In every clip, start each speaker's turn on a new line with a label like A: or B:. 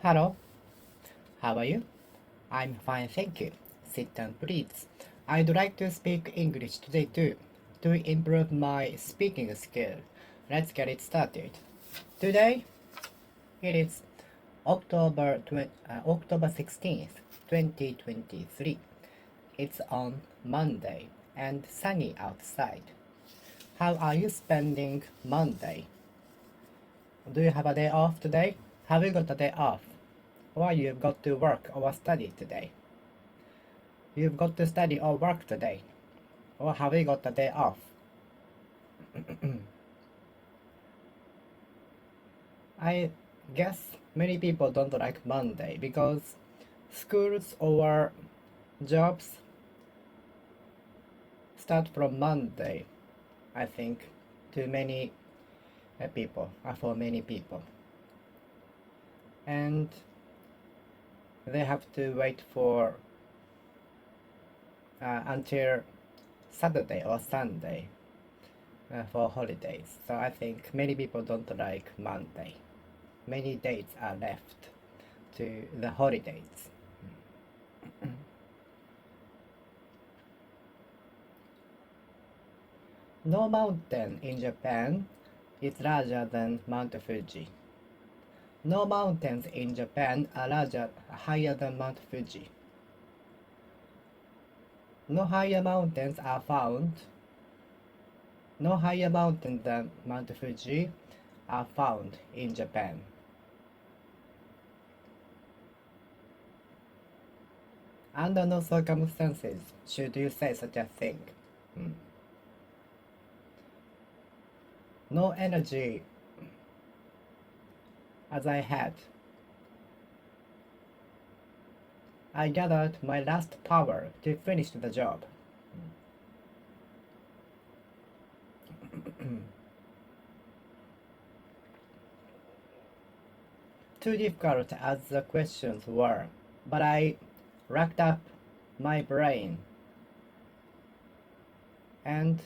A: Hello, how are you? I'm fine, thank you. Sit down, please. I'd like to speak English today too, to improve my speaking skill. Let's get it started. Today, it is October 16th, 2023. It's on Monday and sunny outside. How are you spending Monday? Do you have a day off today? Have you got a day off? Or you've got to work or study today? You've got to study or work today? Or have you got a day off? I guess many people don't like Monday because schools or jobs start from Monday, I think, to many people, for many people. And they have to wait for until Saturday or Sunday for holidays. So I think many people don't like Monday. Many days are left to the holidays. No mountain in Japan is larger than Mount Fuji. No mountains in Japan are higher than Mount Fuji. No higher mountains are found. No higher mountains than Mount Fuji are found in Japan. Under no circumstances should you say such a thing. No energy as I had. I gathered my last power to finish the job. Too difficult as the questions were, but I racked up my brain and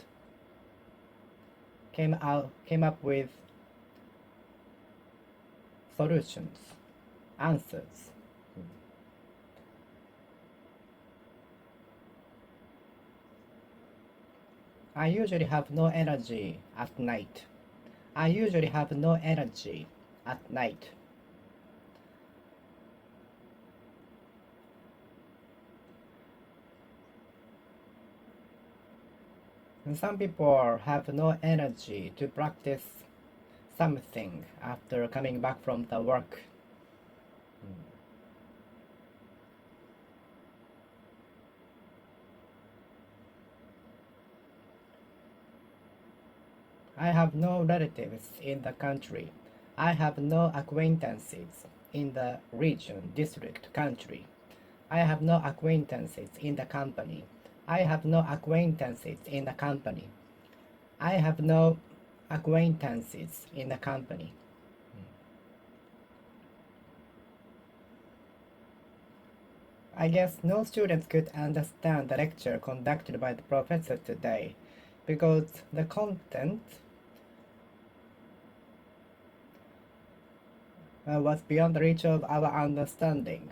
A: came up with solutions, answers. I usually have no energy at night. I usually have no energy at night. And some people have no energy to practice something after coming back from the work. I have no relatives in the country. I have no acquaintances in the region, district, country. I have no acquaintances in the company. I have no acquaintances in the company. I have no acquaintances in the company. I guess no students could understand the lecture conducted by the professor today because the content was beyond the reach of our understanding.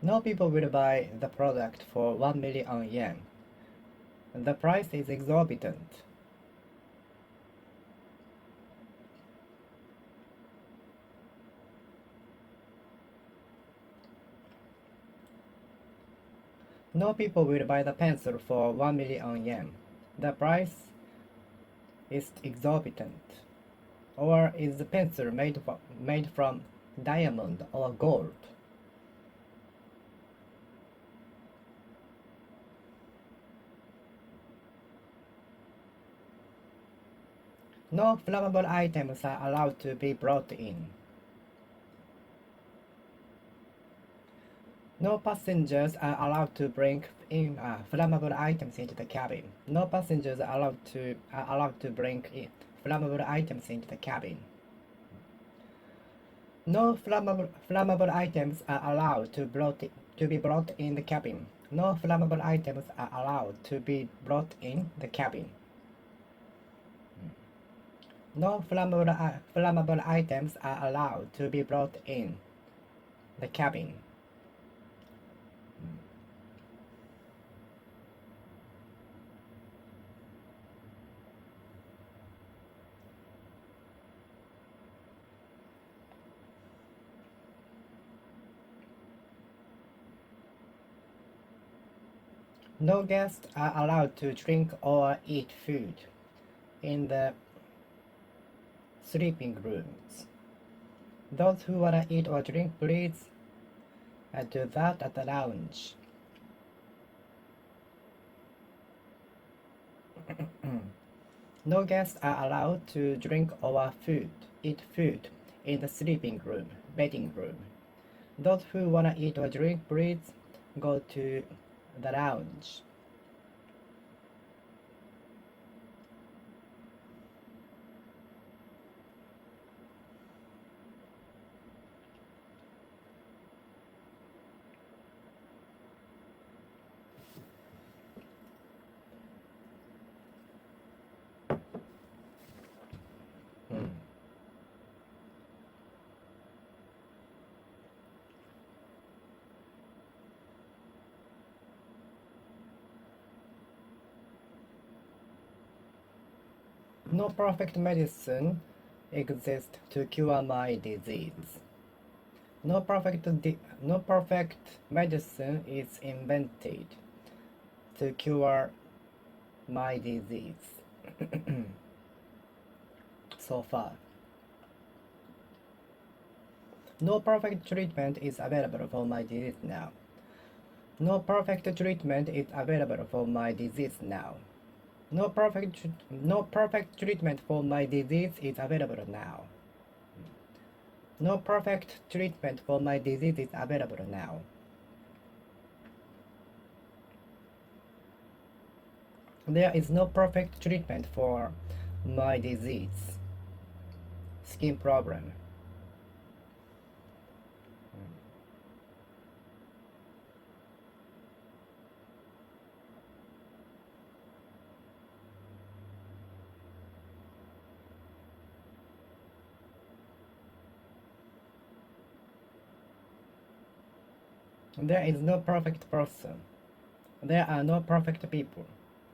A: No people will buy the product for 1 million yen. The price is exorbitant. No people will buy the pencil for 1 million yen. The price is exorbitant. Or is the pencil made from diamond or gold? No flammable items are allowed to be brought in. No passengers are allowed to bring in flammable items into the cabin. No passengers are allowed to bring in flammable items into the cabin. No flammable items are allowed to to be brought in the cabin. No flammable items are allowed to be brought in the cabin. No flammable items are allowed to be brought in the cabin. No guests are allowed to drink or eat food in the sleeping rooms. Those who wanna eat or drink, please do that at the lounge. No guests are allowed to drink or eat food in the sleeping room, bedding room. Those who wanna eat or drink, please go to the lounge. No perfect medicine exists to cure my disease. No perfect medicine is invented to cure my disease. So far. No perfect treatment is available for my disease now. No perfect treatment is available for my disease now. No perfect treatment for my disease is available now. No perfect treatment for my disease is available now. There is no perfect treatment for my disease. Skin problem. There is no perfect person. There are no perfect people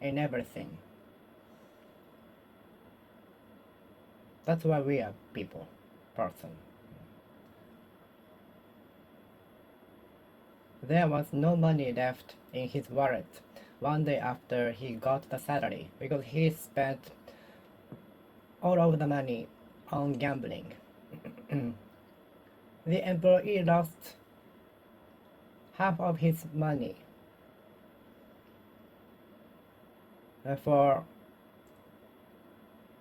A: in everything. That's why we are people, person. There was no money left in his wallet one day after he got the salary because he spent all of the money on gambling. The employee lost half of his money. Therefore,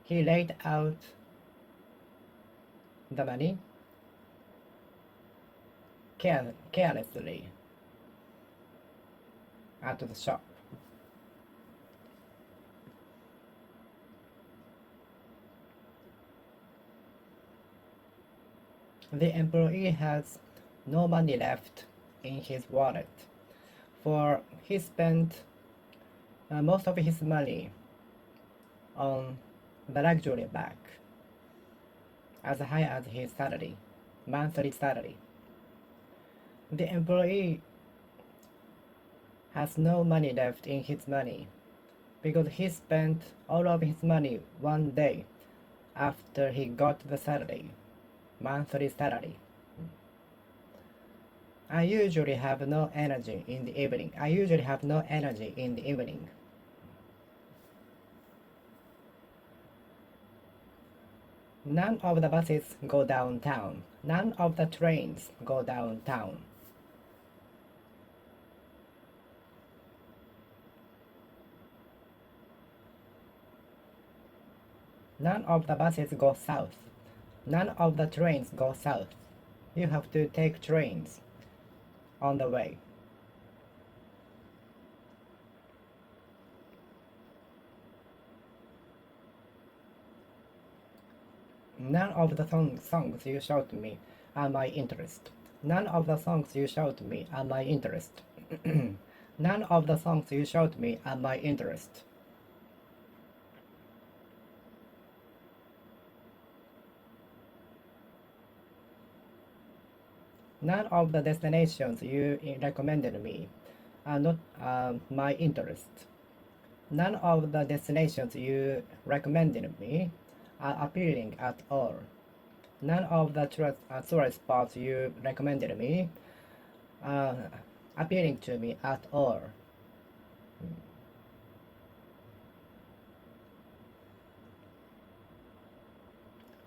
A: he laid out the money carelessly at the shop. The employee has no money left in his wallet, for he spent most of his money on the luxury bag, as high as his salary, monthly salary. The employee has no money left in his money because he spent all of his money one day after he got the salary, monthly salary. I usually have no energy in the evening. None of the buses go downtown. None of the trains go downtown. None of the buses go south. None of the trains go south. You have to take trains on the way. None of the songs you showed me are my interest. None of the songs you showed me are my interest. None of the songs you showed me are my interest. None of the destinations you recommended me are not my interest. None of the destinations you recommended me are appealing at all. None of the tourist spots you recommended me are appealing to me at all.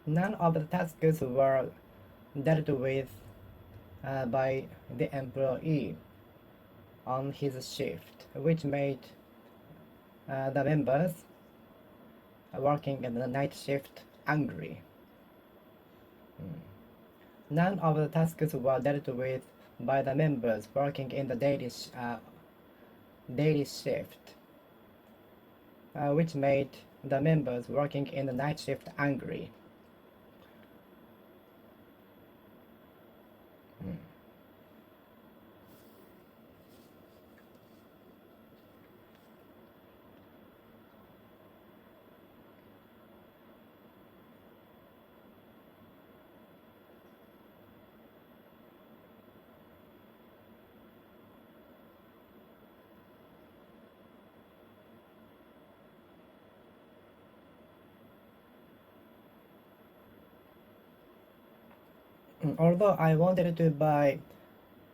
A: None of the tasks were dealt with by the employee on his shift, which made the members working in the night shift angry. None of the tasks were dealt with by the members working in the daily shift, which made the members working in the night shift angry. Although I wanted to buy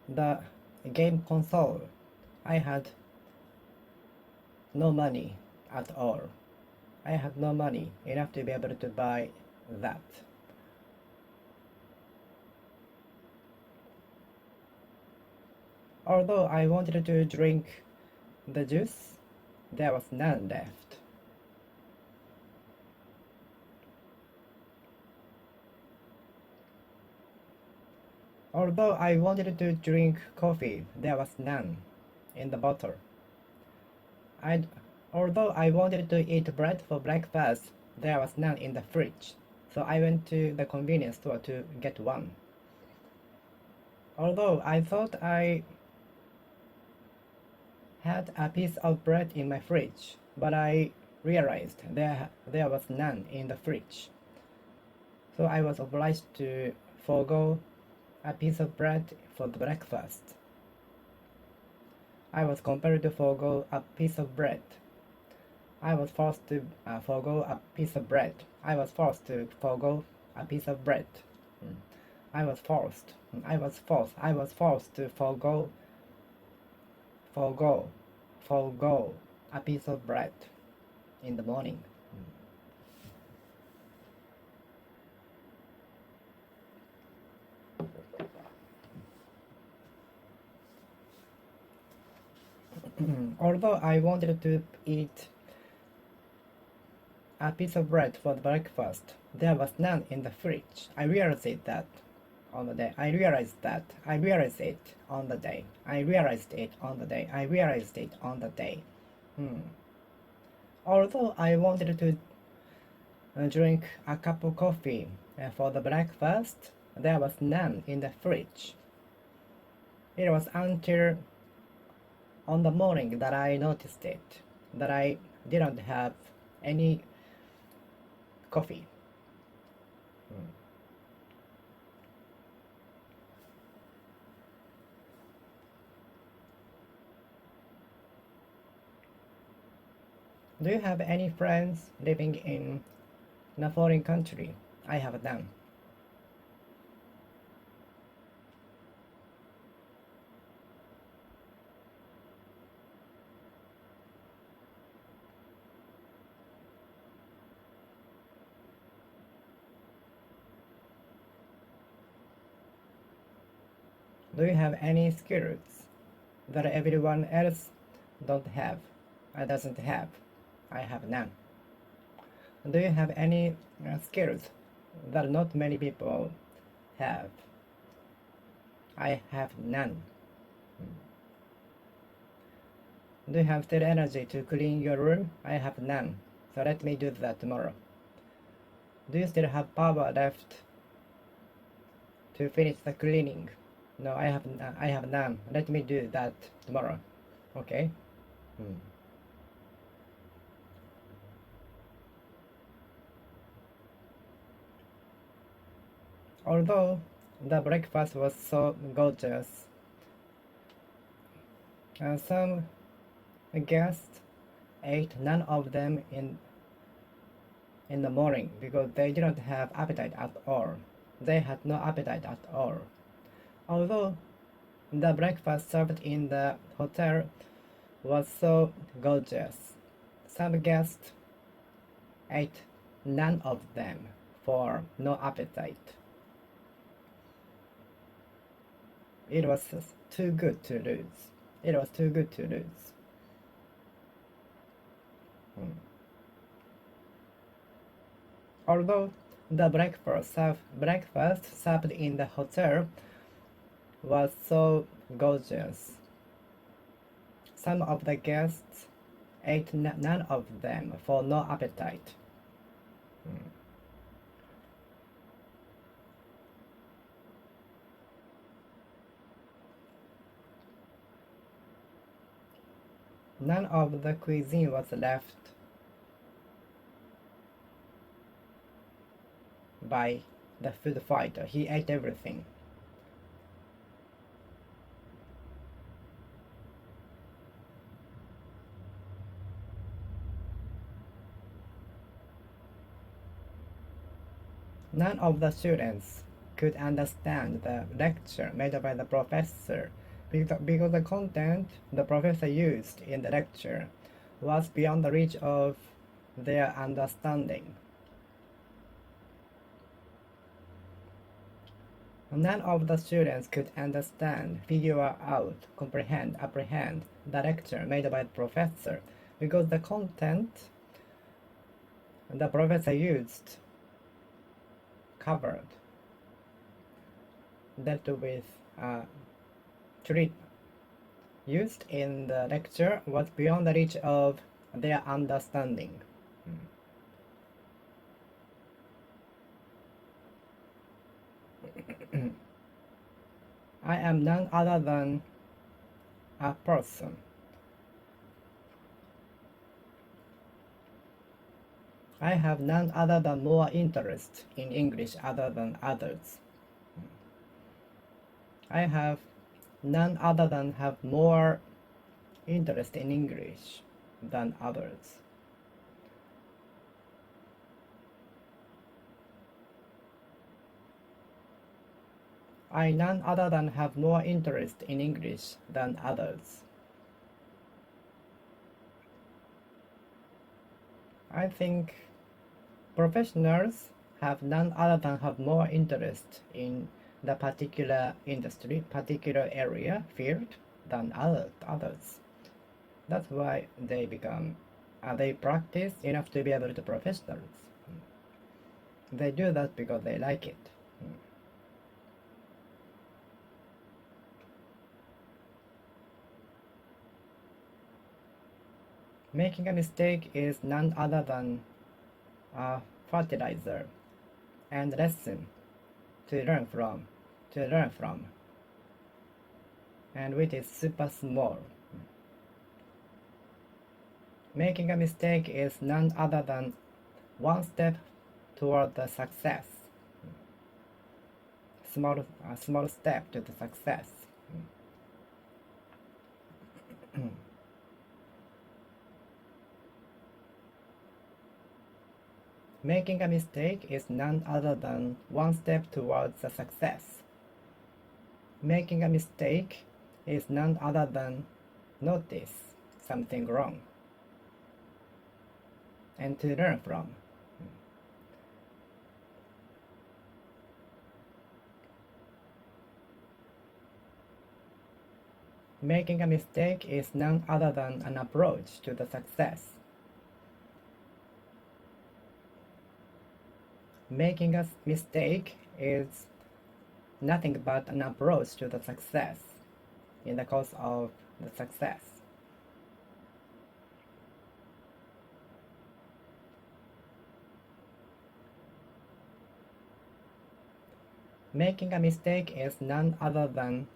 A: the game console, I had no money at all. I had no money enough to be able to buy that. Although I wanted to drink the juice, there was none left. Although I wanted to drink coffee, there was none in the bottle. Although I wanted to eat bread for breakfast, there was none in the fridge. So I went to the convenience store to get one. Although I thought I had a piece of bread in my fridge, but I realized there was none in the fridge. So I was obliged to forego a piece of bread for the breakfast. I was compelled to forego a piece of bread. I was forced to forego a piece of bread. I was forced to forego a piece of bread. I was forced to forego a piece of bread in the morning. Although I wanted to eat a piece of bread for the breakfast, there was none in the fridge. I realized that on the day. I realized it on the day. Although I wanted to drink a cup of coffee for the breakfast, there was none in the fridge. It was until on the morning that I noticed it, that I didn't have any coffee. Do you have any friends living in a foreign country? I have none. Do you have any skills that everyone else doesn't have? I have none. Do you have any skills that not many people have? I have none. Do you have still energy to clean your room? I have none. So let me do that tomorrow. Do you still have power left to finish the cleaning? No, I have none. Let me do that tomorrow. Okay. Hmm. Although the breakfast was so gorgeous, some guests ate none of them in the morning because they didn't have appetite at all. They had no appetite at all. Although the breakfast served in the hotel was so gorgeous, some guests ate none of them for no appetite. It was too good to lose. It was too good to lose. Hmm. Although the breakfast served in the hotel was so gorgeous, some of the guests ate none of them for no appetite. Hmm. None of the cuisine was left by the food fighter. He ate everything. None of the students could understand the lecture made by the professor because the content the professor used in the lecture was beyond the reach of their understanding. None of the students could understand, figure out, comprehend, apprehend the lecture made by the professor because the content the professor used covered dealt with treat used in the lecture was beyond the reach of their understanding. I am none other than a person. I have none other than more interest in English other than others. I have none other than have more interest in English than others. I none other than have more interest in English than others. I think professionals have none other than have more interest in the particular industry, particular area, field than others. That's why they practice enough to be able to professionals. They do that because they like it. Making a mistake is none other than a fertilizer and lesson to learn from, and which is super small. Making a mistake is none other than one step toward the success. A small step to the success. Making a mistake is none other than one step towards the success. Making a mistake is none other than notice something wrong and to learn from. Making a mistake is none other than an approach to the success. Making a mistake is nothing but an approach to the success in the course of the success. Making a mistake is none other than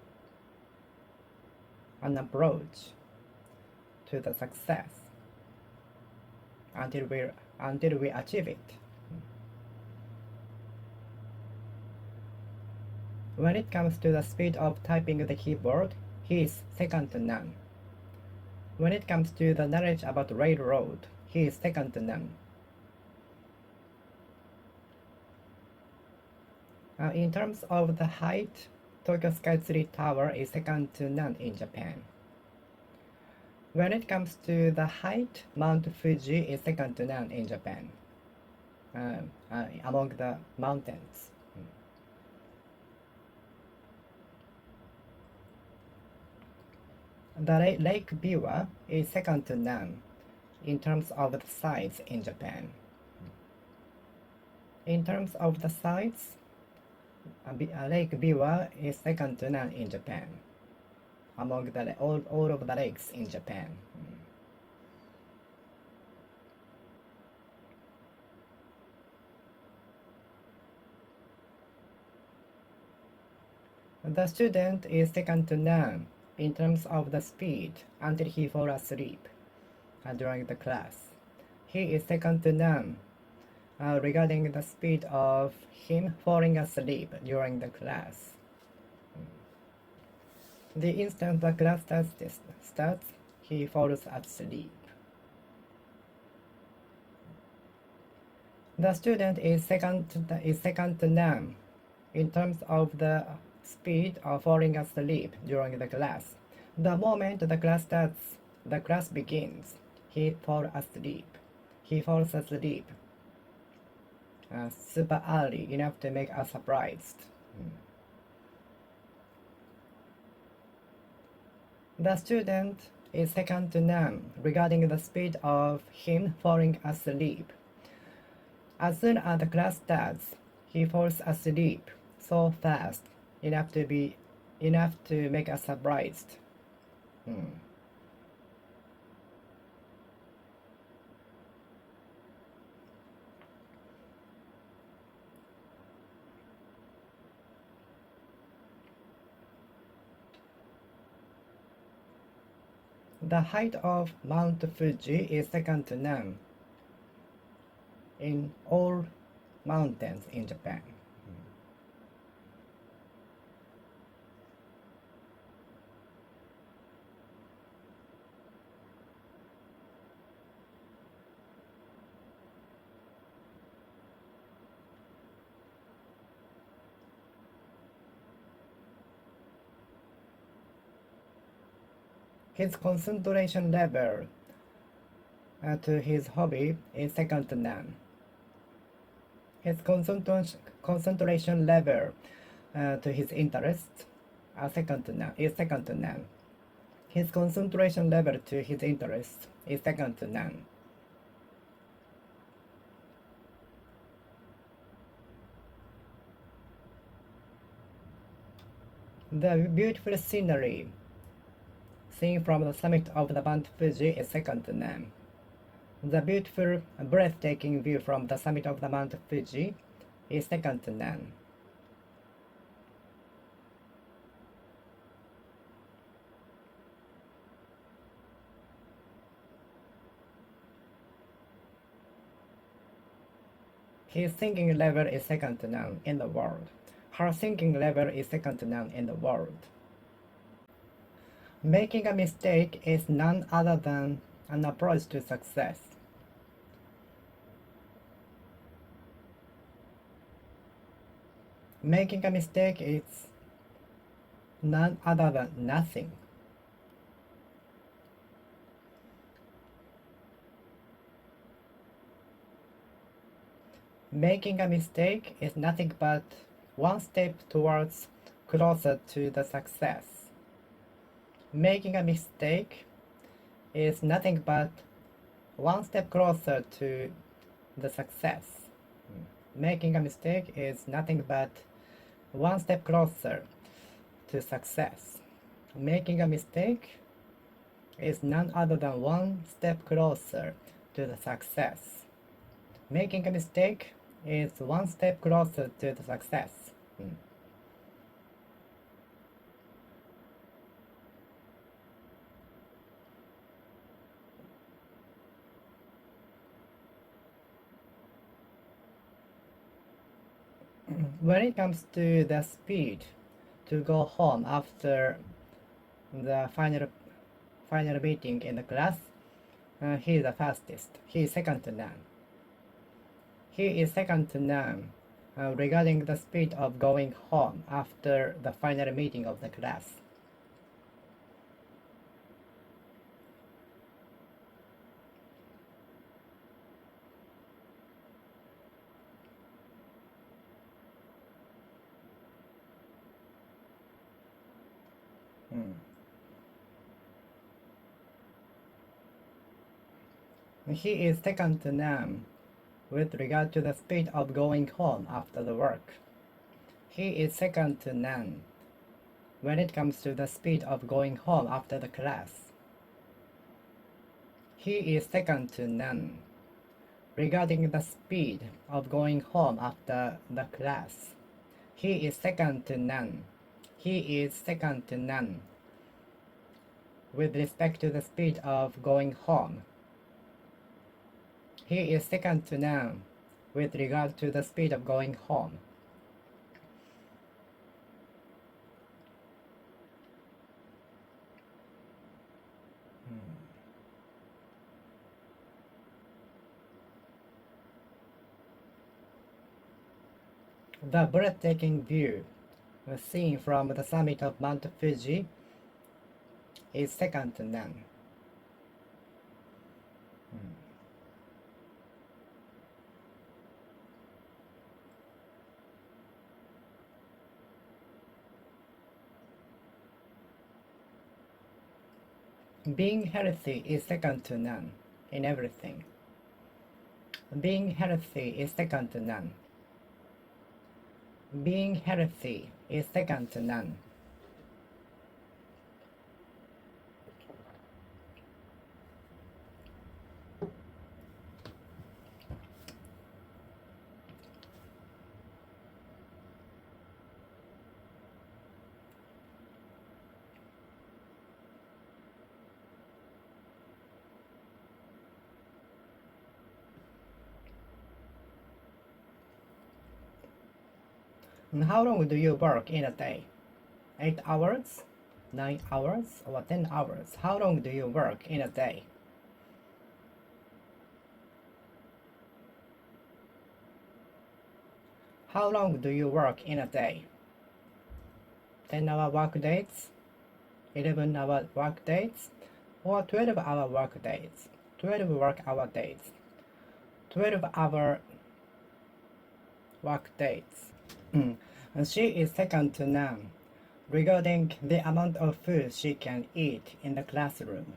A: an approach to the success until we achieve it. When it comes to the speed of typing the keyboard, he is second to none. When it comes to the knowledge about railroad, he is second to none. In terms of the height, Tokyo Skytree Tower is second to none in Japan. When it comes to the height, Mount Fuji is second to none in Japan, among the mountains. The Lake Biwa is second to none in terms of the size in Japan. In terms of the size, Lake Biwa is second to none in Japan, among all of the lakes in Japan. The student is second to none in terms of the speed until he falls asleep during the class. He is second to none regarding the speed of him falling asleep during the class. The instant the class starts, he falls asleep. The student is second to none in terms of the speed of falling asleep during the class. The moment the class starts, the class begins, he falls asleep. He falls asleep super early, enough to make us surprised. The student is second to none regarding the speed of him falling asleep. As soon as the class starts, he falls asleep so fast, enough to make us surprised. The height of Mount Fuji is second to none in all mountains in Japan. His concentration level to his hobby is second to none. His concentration level to his interests is second to none. His concentration level to his interests is second to none. The beautiful scenery seen from the summit of the Mount Fuji is second to none. The beautiful, breathtaking view from the summit of the Mount Fuji is second to none. His singing level is second to none in the world. Her singing level is second to none in the world. Making a mistake is none other than an approach to success. Making a mistake is none other than nothing. Making a mistake is nothing but one step towards closer to the success. Making a mistake is nothing but one step closer to the success. Making a mistake is nothing but one step closer to success. Making a mistake is none other than one step closer to the success. Making a mistake is one step closer to the success. When it comes to the speed to go home after the final meeting in the class, he is the fastest. He is second to none. He is second to none regarding the speed of going home after the final meeting of the class. He is second to none with regard to the speed of going home after the work. He is second to none when it comes to the speed of going home after the class. He is second to none regarding the speed of going home after the class. He is second to none. He is second to none with respect to the speed of going home. He is second to none with regard to the speed of going home. The breathtaking view seen from the summit of Mount Fuji is second to none. Being healthy is second to none in everything. Being healthy is second to none. Being healthy is second to none. And how long do you work in a day? 8 hours? 9 hours? Or 10 hours? How long do you work in a day? How long do you work in a day? 10-hour work days? 11-hour work days? Or 12-hour work days? 12 work-hour days? 12-hour work days. And she is second to none regarding the amount of food she can eat in the classroom.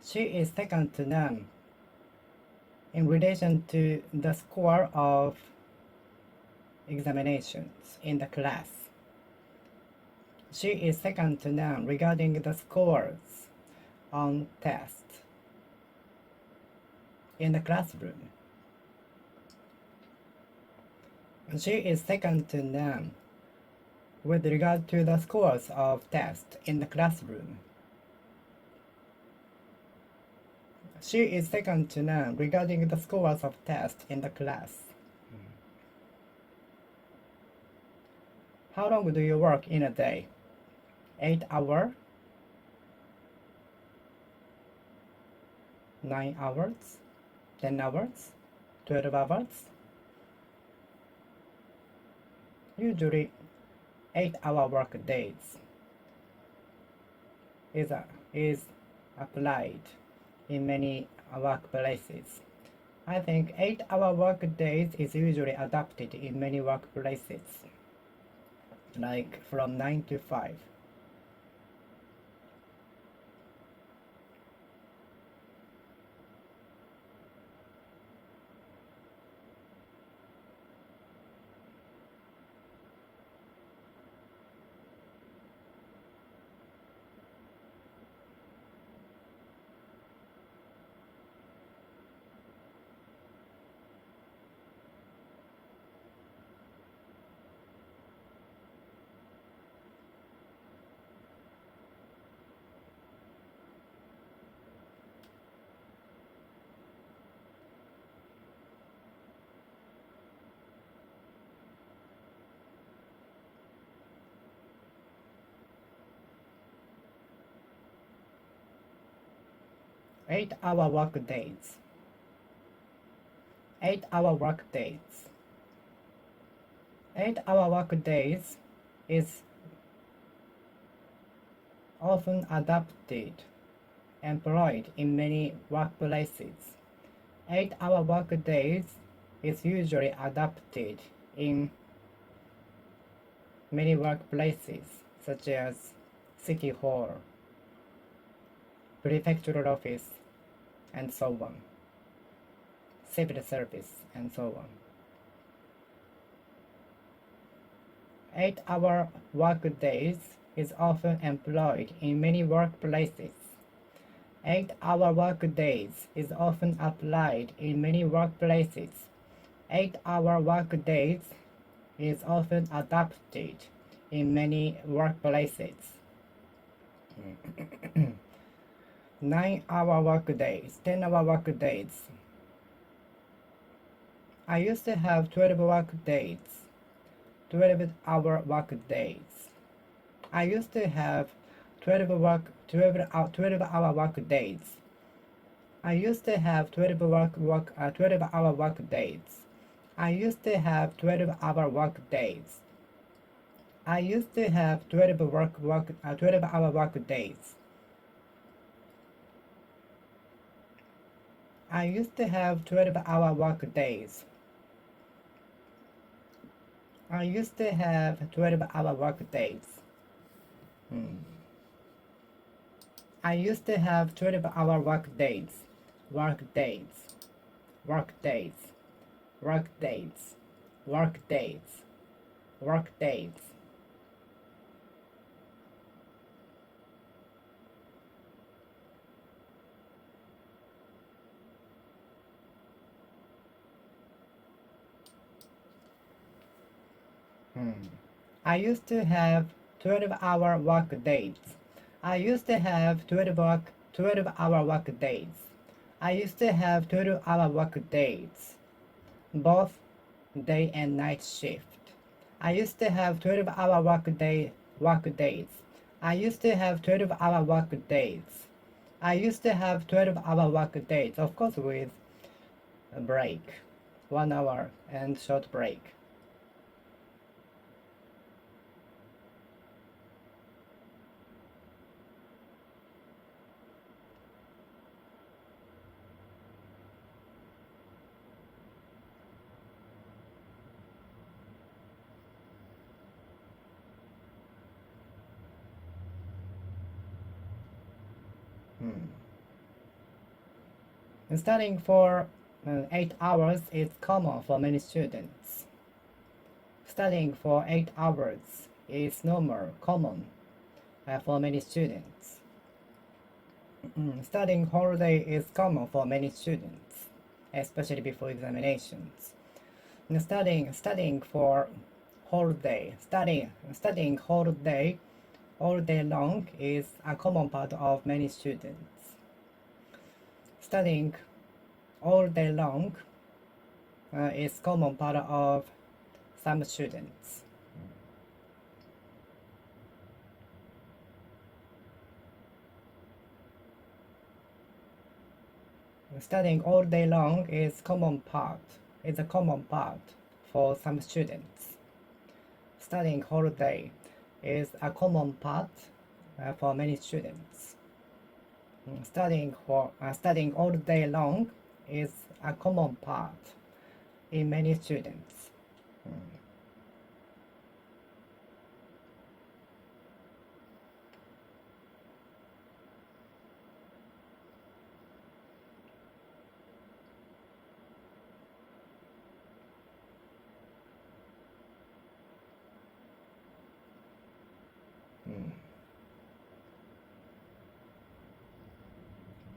A: She is second to none in relation to the score of examinations in the class. She is second to none regarding the scores on tests in the classroom. She is second to none with regard to the scores of tests in the classroom. She is second to none regarding the scores of tests in the class. How long do you work in a day? 8 hours? 9 hours? 10 hours? 12 hours? Usually 8-hour work days is applied in many workplaces. I think 8-hour work days is usually adopted in many workplaces, like from 9 to 5. 8-hour work days. 8-hour work days. 8-hour work days is often adopted, employed in many workplaces. 8-hour work days is usually adopted in many workplaces, such as City Hall, Prefectural Office, and so on, Civil Service, and so on. 8-hour work days is often employed in many workplaces. 8-hour work days is often applied in many workplaces. 8-hour work days is often adopted in many workplaces. 9-hour work days, 10-hour work days. I used to have 12 work days, 12-hour work days. I used to have 12-hour work days. I used to have 12-hour work days. I used to have 12-hour work days. I used to have 12-hour work days. I used to have 12-hour work days. I used to have 12-hour work days. I used to have 12-hour work days. Work days. Work days. Work days. Work days. Work days. I used to have 12-hour work days. I used to have 12-hour work days. I used to have 12-hour work days, both day and night shift. I used to have 12-hour work days. I used to have 12-hour work days. I used to have 12-hour work days, of course with a break, 1 hour and short break. Studying for 8 hours is common for many students. Studying for 8 hours is common for many students. Studying whole day is common for many students, especially before examinations. Studying for whole day, studying whole day, all day long is a common part of many students. Studying all day long is common part of some students. Studying all day long is a common part for some students. Studying whole day is a common part for many students. Studying all day long is a common part in many students.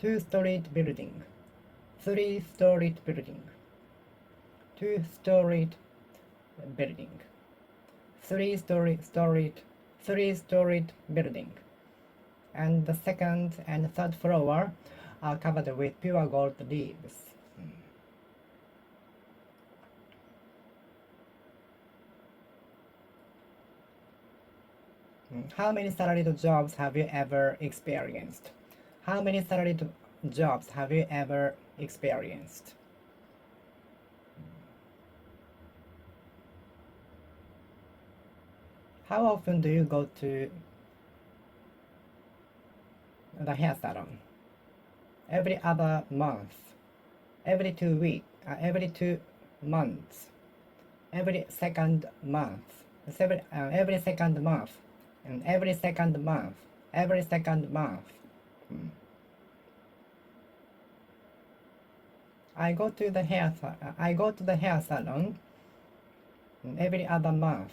A: Two-storied building, three-storied building, two-storied building, three-storied building, and the second and third floor are covered with pure gold leaves. How many salaried jobs have you ever experienced? How many salaried jobs have you ever experienced? How often do you go to the hair salon? Every other month, every 2 weeks, every 2 months, every second month, every second month, and every second month, every second month. I go to the hair salon every other month,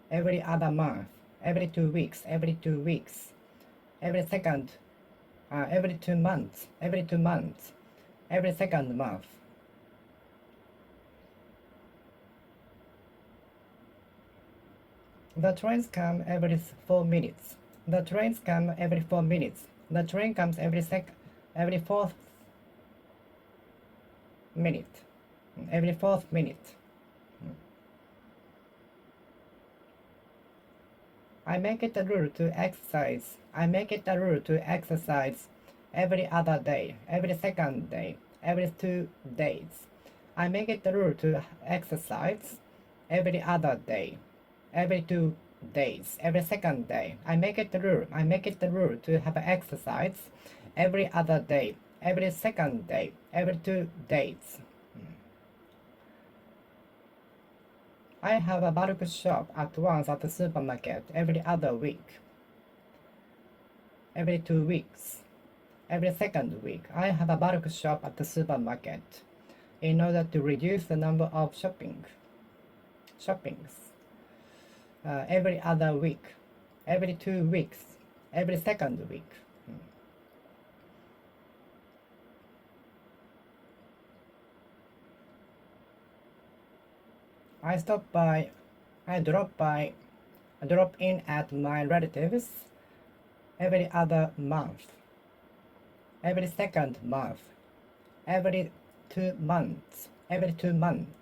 A: every other month, every 2 weeks, every 2 weeks, every 2 months, every 2 months, every second month. The trains come every 4 minutes. The trains come every 4 minutes. The train comes every fourth minute. Every fourth minute. I make it a rule to exercise. I make it a rule to exercise every other day, every second day, every 2 days. I make it a rule to exercise every other day, every 2 days, every second day. I make it a rule to have exercise every other day, every second day, every 2 days. I have a bulk shop at once at the supermarket every other week, every 2 weeks, every second week. I have a bulk shop at the supermarket in order to reduce the number of shoppings. Every other week, every 2 weeks, every second week. I drop in at my relatives every other month, every second month, every 2 months, every 2 months.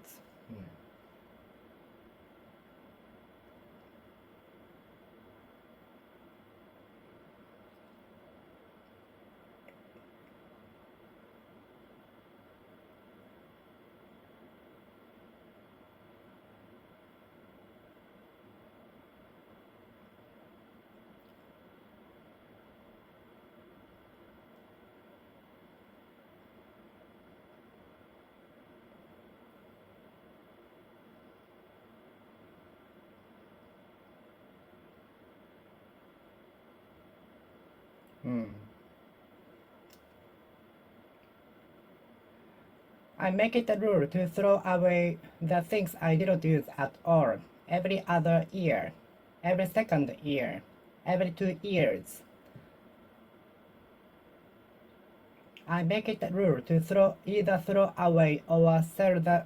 A: I make it a rule to throw away the things I didn't use at all every other year, every second year, every 2 years. I make it a rule to either throw away or sell the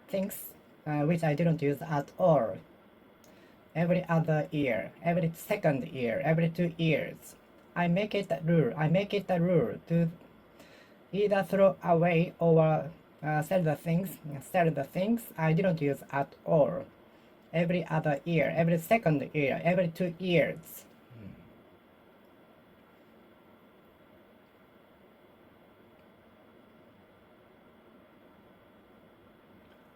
A: things which I didn't use at all every other year, every second year, every 2 years. I make it a rule to either throw away or sell the things I didn't use at all every other year, every second year, every 2 years.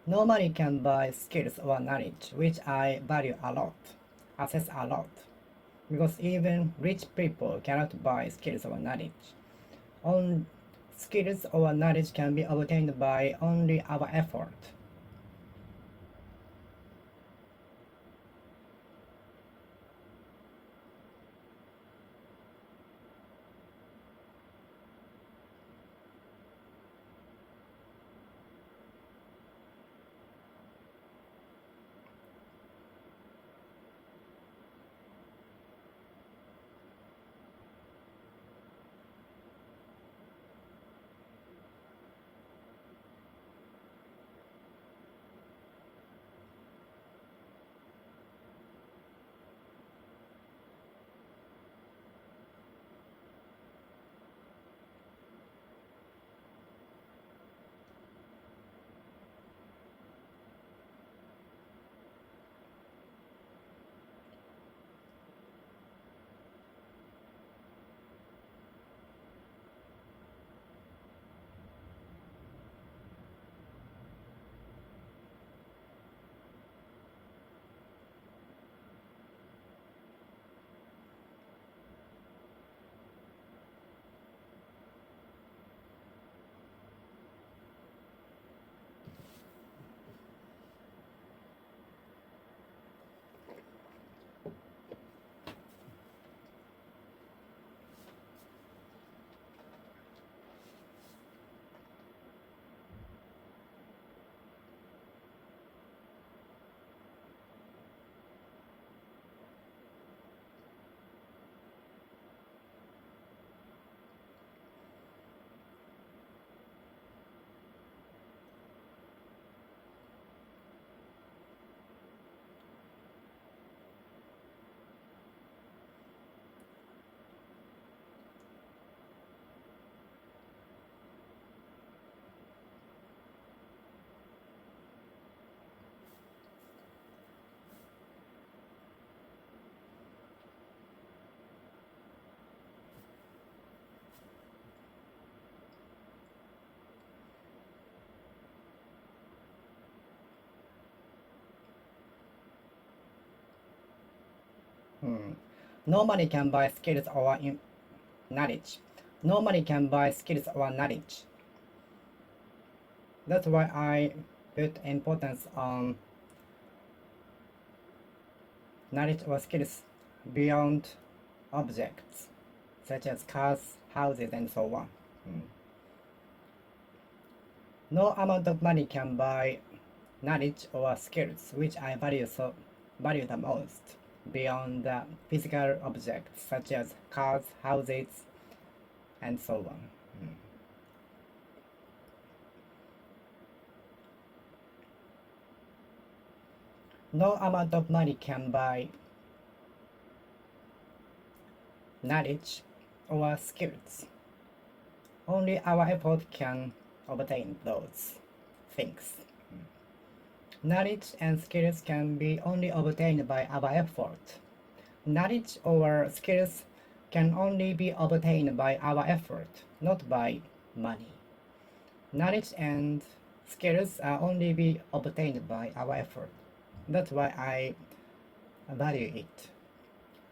A: No money can buy skills or knowledge, which I value a lot, assess a lot, because even rich people cannot buy skills or knowledge. Skills or knowledge can be obtained by only our effort. No money can buy skills or knowledge. No money can buy skills or knowledge. That's why I put importance on knowledge or skills beyond objects, such as cars, houses, and so on. No amount of money can buy knowledge or skills which I value the most beyond the physical objects such as cars, houses, and so on. No amount of money can buy knowledge or skills. Only our effort can obtain those things. Knowledge and skills can be only obtained by our effort. Knowledge or skills can only be obtained by our effort, not by money. Knowledge and skills are only be obtained by our effort. That's why I value it,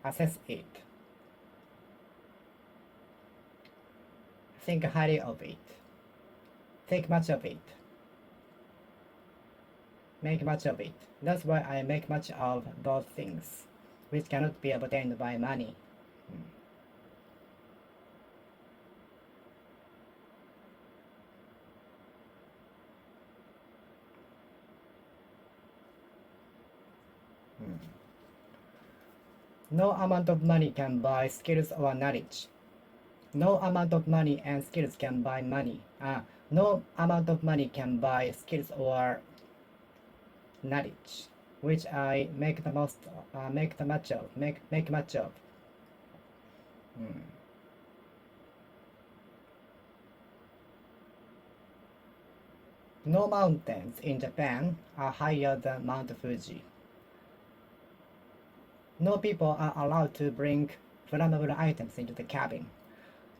A: assess it, think highly of it, think much of it, make much of it. That's why I make much of those things, which cannot be obtained by money. No amount of money can buy skills or knowledge. No amount of money and skills can buy money. No amount of money can buy skills or knowledge, which I make the most, make much of. No mountains in Japan are higher than Mount Fuji. No people are allowed to bring flammable items into the cabin.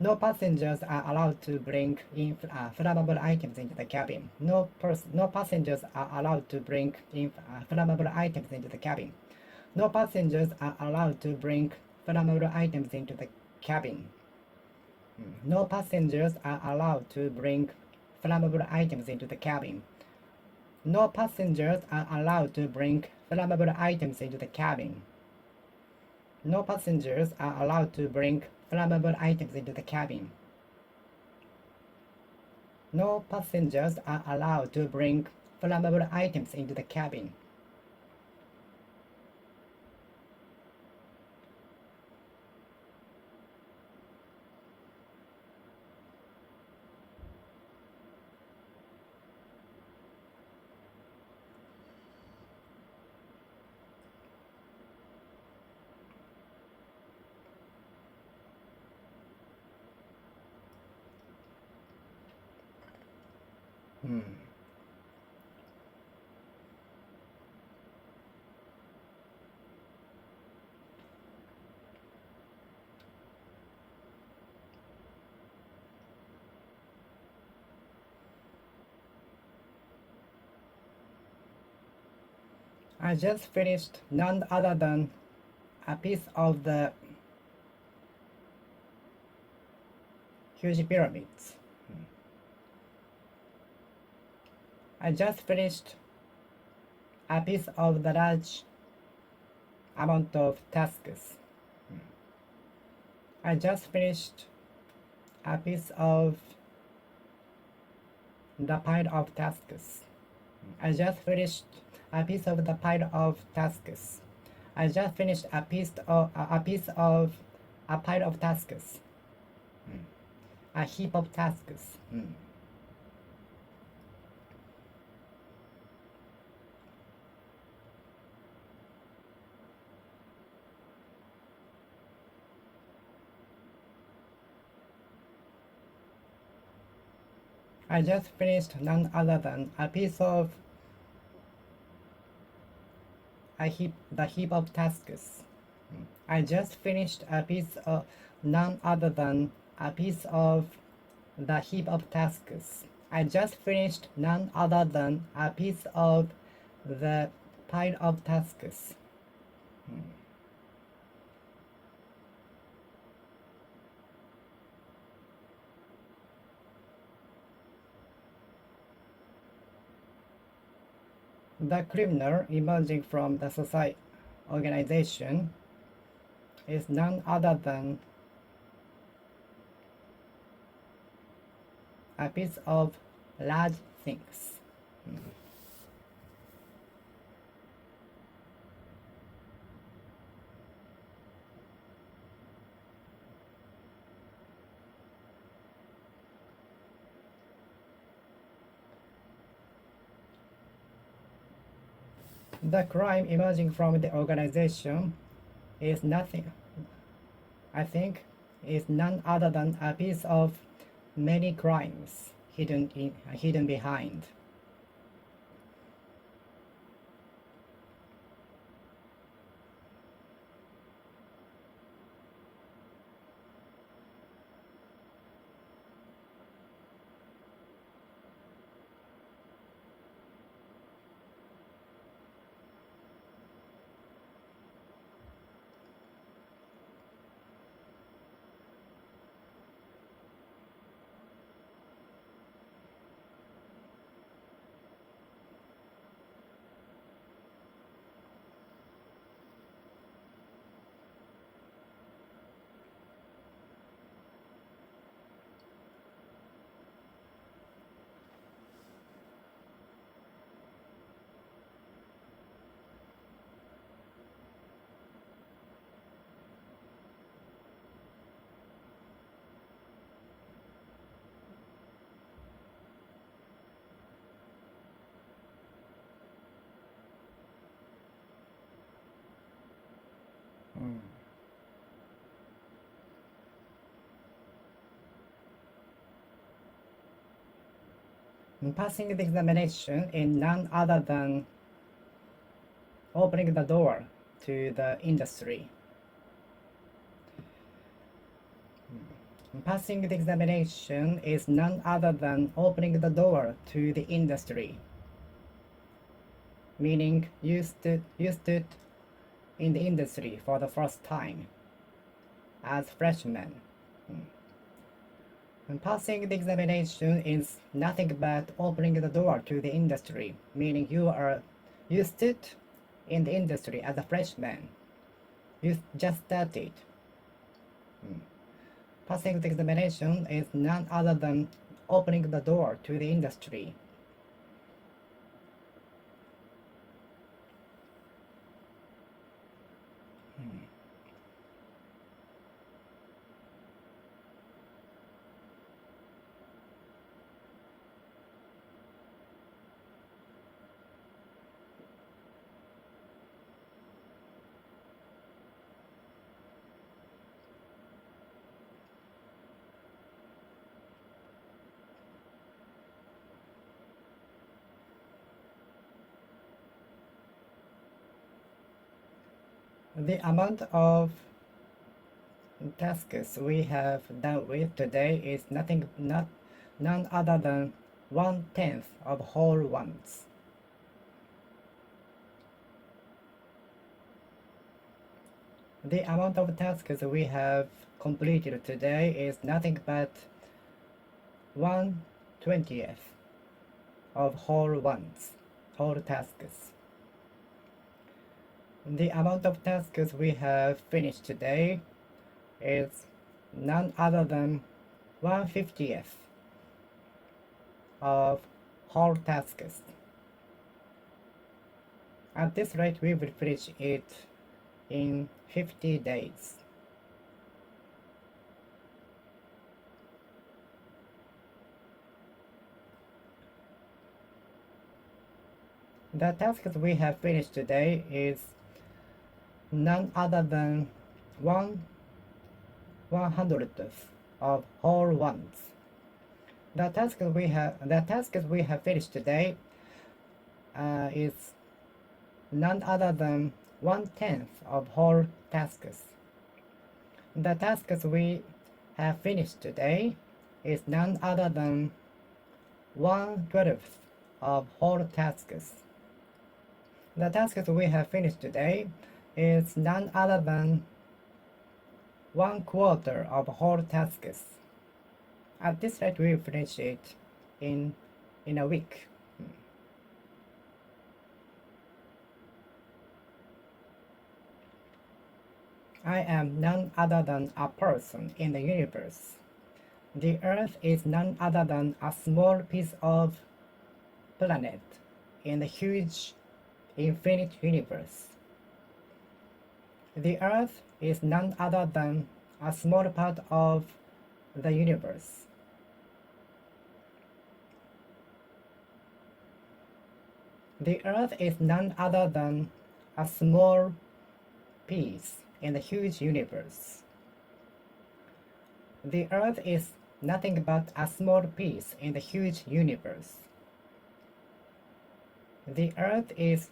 A: No passengers are allowed to bring in flammable items into the cabin. No passengers are allowed to bring in flammable items into the cabin. No passengers are allowed to bring flammable items into the cabin. No passengers are allowed to bring flammable items into the cabin. No passengers are allowed to bring flammable items into the cabin. No passengers are allowed to bring flammable items into the cabin. No passengers are allowed to bring flammable items into the cabin. I just finished none other than a piece of the huge pyramids. I just finished a piece of the large amount of tasks. I just finished a piece of the pile of tasks. I just finished a piece of the pile of tasks. I just finished a piece of a pile of tasks. A heap of tasks. I just finished none other than a piece of the heap of tasks. I just finished a piece of none other than a piece of the heap of tasks. I just finished none other than a piece of the pile of tasks. The criminal emerging from the society organization is none other than a piece of large things. The crime emerging from the organization is nothing, I think, is none other than a piece of many crimes hidden behind. Passing the examination is none other than opening the door to the industry. Passing the examination is none other than opening the door to the industry, meaning you stood in the industry for the first time as freshman. Passing the examination is nothing but opening the door to the industry, meaning you stood in the industry as a freshman. You just started. Passing the examination is none other than opening the door to the industry. The amount of tasks we have done with today is none other than 1/10 of whole ones. The amount of tasks we have completed today is nothing but 1/20th of whole tasks. The amount of tasks we have finished today is none other than 1/50th of whole tasks. At this rate, we will finish it in 50 days. The tasks we have finished today is none other than 1/100th of whole ones. The tasks we have finished today is none other than 1/10 of whole tasks. The tasks we have finished today is none other than 1/12th of whole tasks. The tasks we have finished today is none other than 1/4 of whole tasks. At this rate, we will finish it in a week. I am none other than a person in the universe. The Earth is none other than a small piece of planet in the huge infinite universe. The Earth is none other than a small part of the universe. The Earth is none other than a small piece in the huge universe. The Earth is nothing but a small piece in the huge universe. The Earth is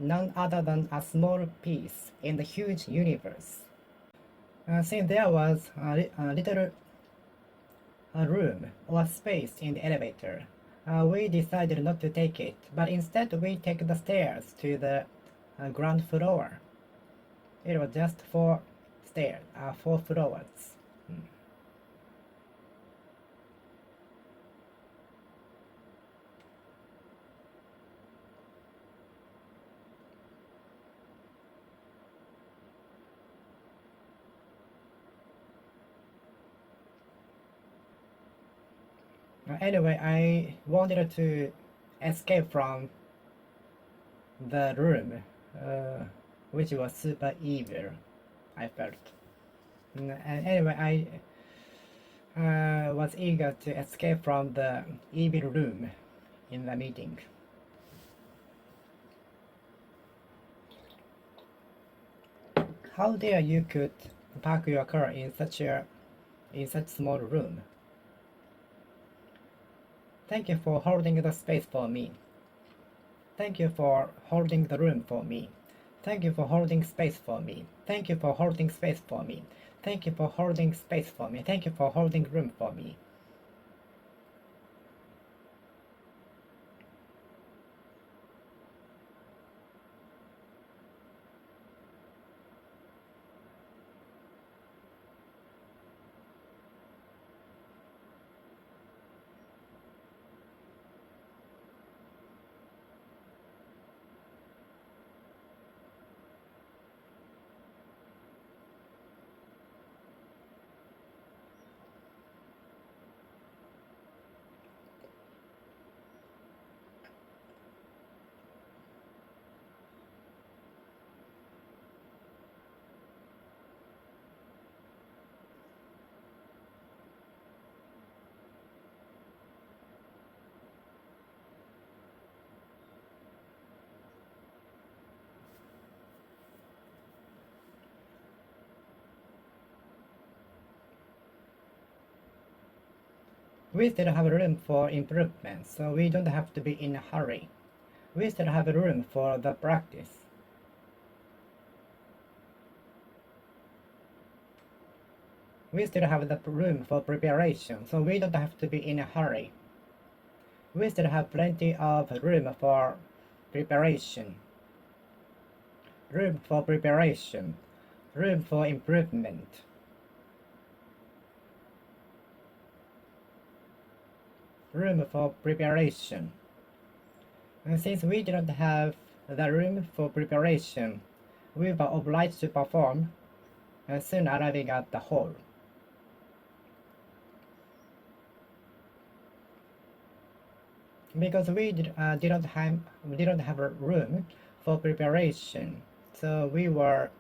A: none other than a small piece in the huge universe. Since there was a little room or space in the elevator, we decided not to take it, but instead we take the stairs to the ground floor. It was just 4 stairs, 4 floors. Anyway, I wanted to escape from the room, which was super evil, I felt. And anyway, I was eager to escape from the evil room in the meeting. How dare you could park your car in such small room? Thank you for holding the space for me. Thank you for holding the room for me. Thank you for holding space for me. Thank you for holding space for me. Thank you for holding space for me. Thank you for holding room for me. We still have room for improvement, so we don't have to be in a hurry. We still have room for the practice. We still have the room for preparation, so we don't have to be in a hurry. We still have plenty of room for preparation. Room for preparation. Room for improvement. Room for preparation. And since we didn't have the room for preparation, we were obliged to perform, soon arriving at the hall. Because we didn't have a room for preparation, so we were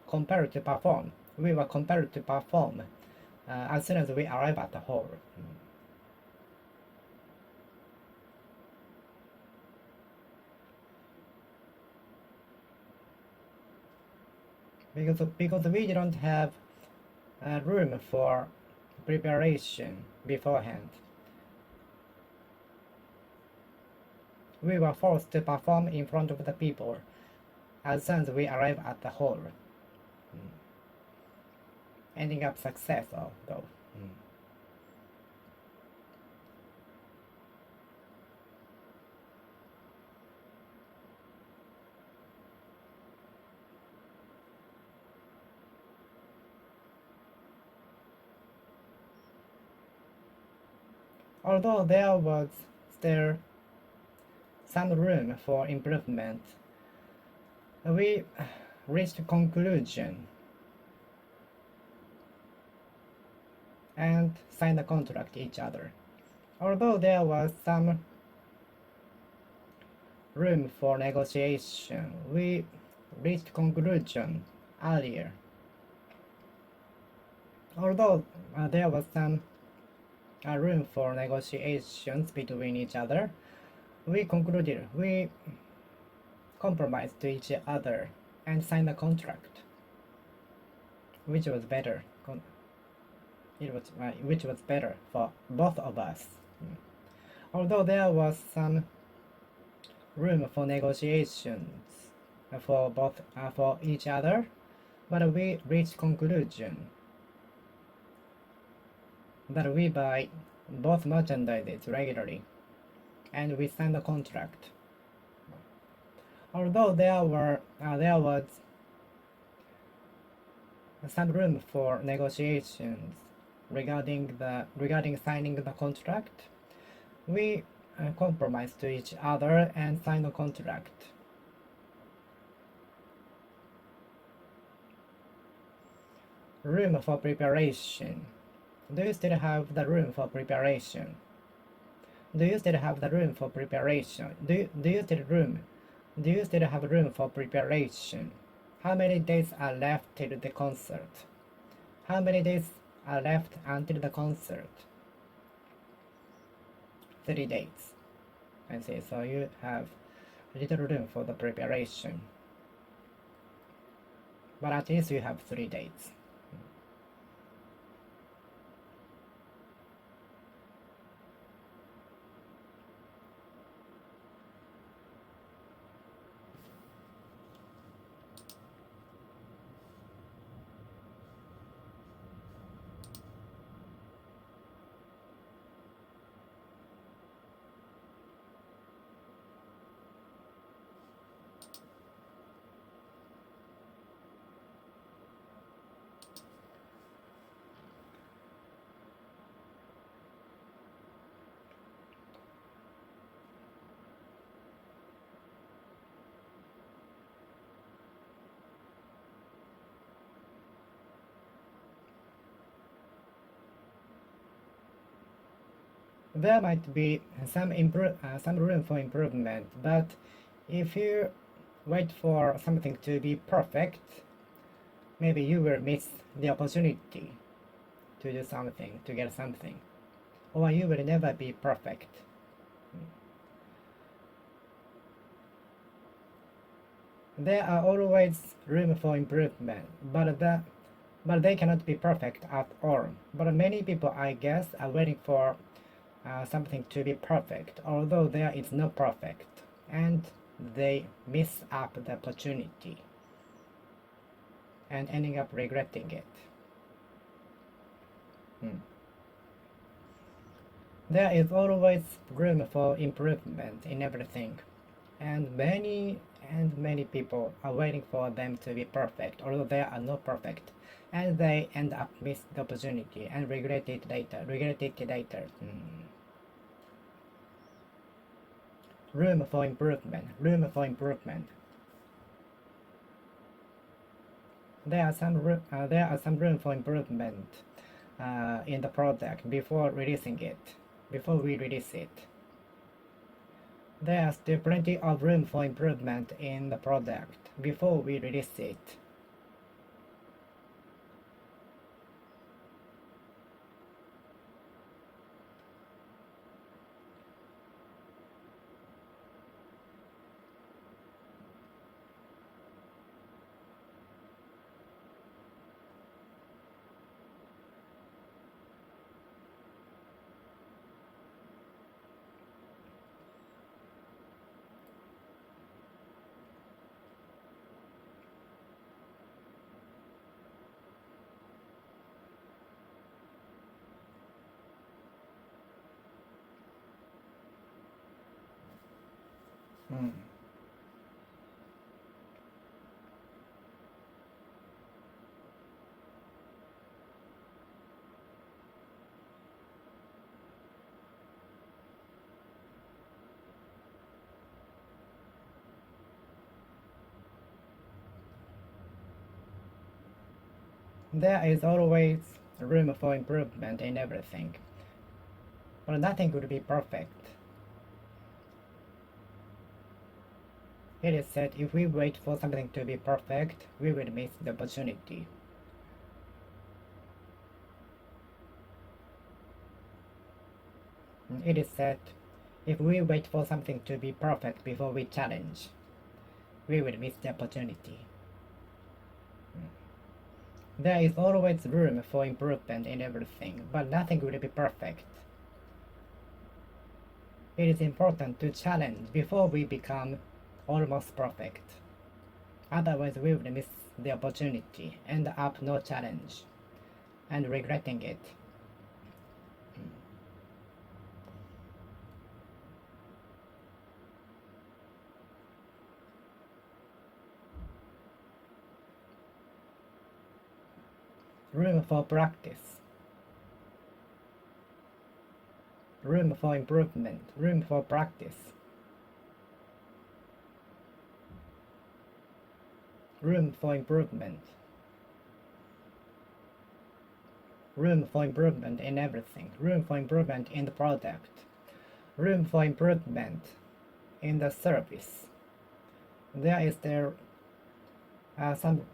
A: compelled to perform. We were compelled to perform as soon as we arrive at the hall. Because we didn't have room for preparation beforehand. We were forced to perform in front of the people as soon as we arrive at the hall. Ending up success though. Although there was still some room for improvement, we reached conclusion and sign the contract each other. Although there was some room for negotiation, we reached conclusion earlier. Although there was some room for negotiations between each other, we compromised to each other and signed a contract, which was better. Which was better for both of us. Although there was some room for negotiations for each other, but we reached conclusion that we buy both merchandises regularly, and we signed a contract. Although there was some room for negotiations regarding signing the contract, we compromised to each other and signed a contract. Room for preparation. Do you still have the room for preparation? Do you still have the room for preparation? Do you still have room for preparation? How many days are left till the concert? How many days are left until the concert? 3 days. I see, so you have little room for the preparation. But at least you have 3 days. There might be some room for improvement, but if you wait for something to be perfect, maybe you will miss the opportunity to do something, to get something, or you will never be perfect. There are always room for improvement, but they cannot be perfect at all. But many people, I guess, are waiting for something to be perfect, although there is no perfect, and they miss up the opportunity and ending up regretting it. There is always room for improvement in everything, and many people are waiting for them to be perfect, although there are no perfect, and they end up miss the opportunity and regret it later. Room for improvement. There are some room for improvement in the product before we release it. There's still plenty of room for improvement in the product before we release it. There is always room for improvement in everything. But nothing would be perfect. It is said if we wait for something to be perfect, we will miss the opportunity. It is said if we wait for something to be perfect before we challenge, we will miss the opportunity. There is always room for improvement in everything, but nothing will be perfect. It is important to challenge before we become almost perfect. Otherwise, we will miss the opportunity, end up no challenge, and regretting it. Room for practice. Room for improvement. Room for practice. Room for improvement. Room for improvement in everything. Room for improvement in the product. Room for improvement in the service. There is some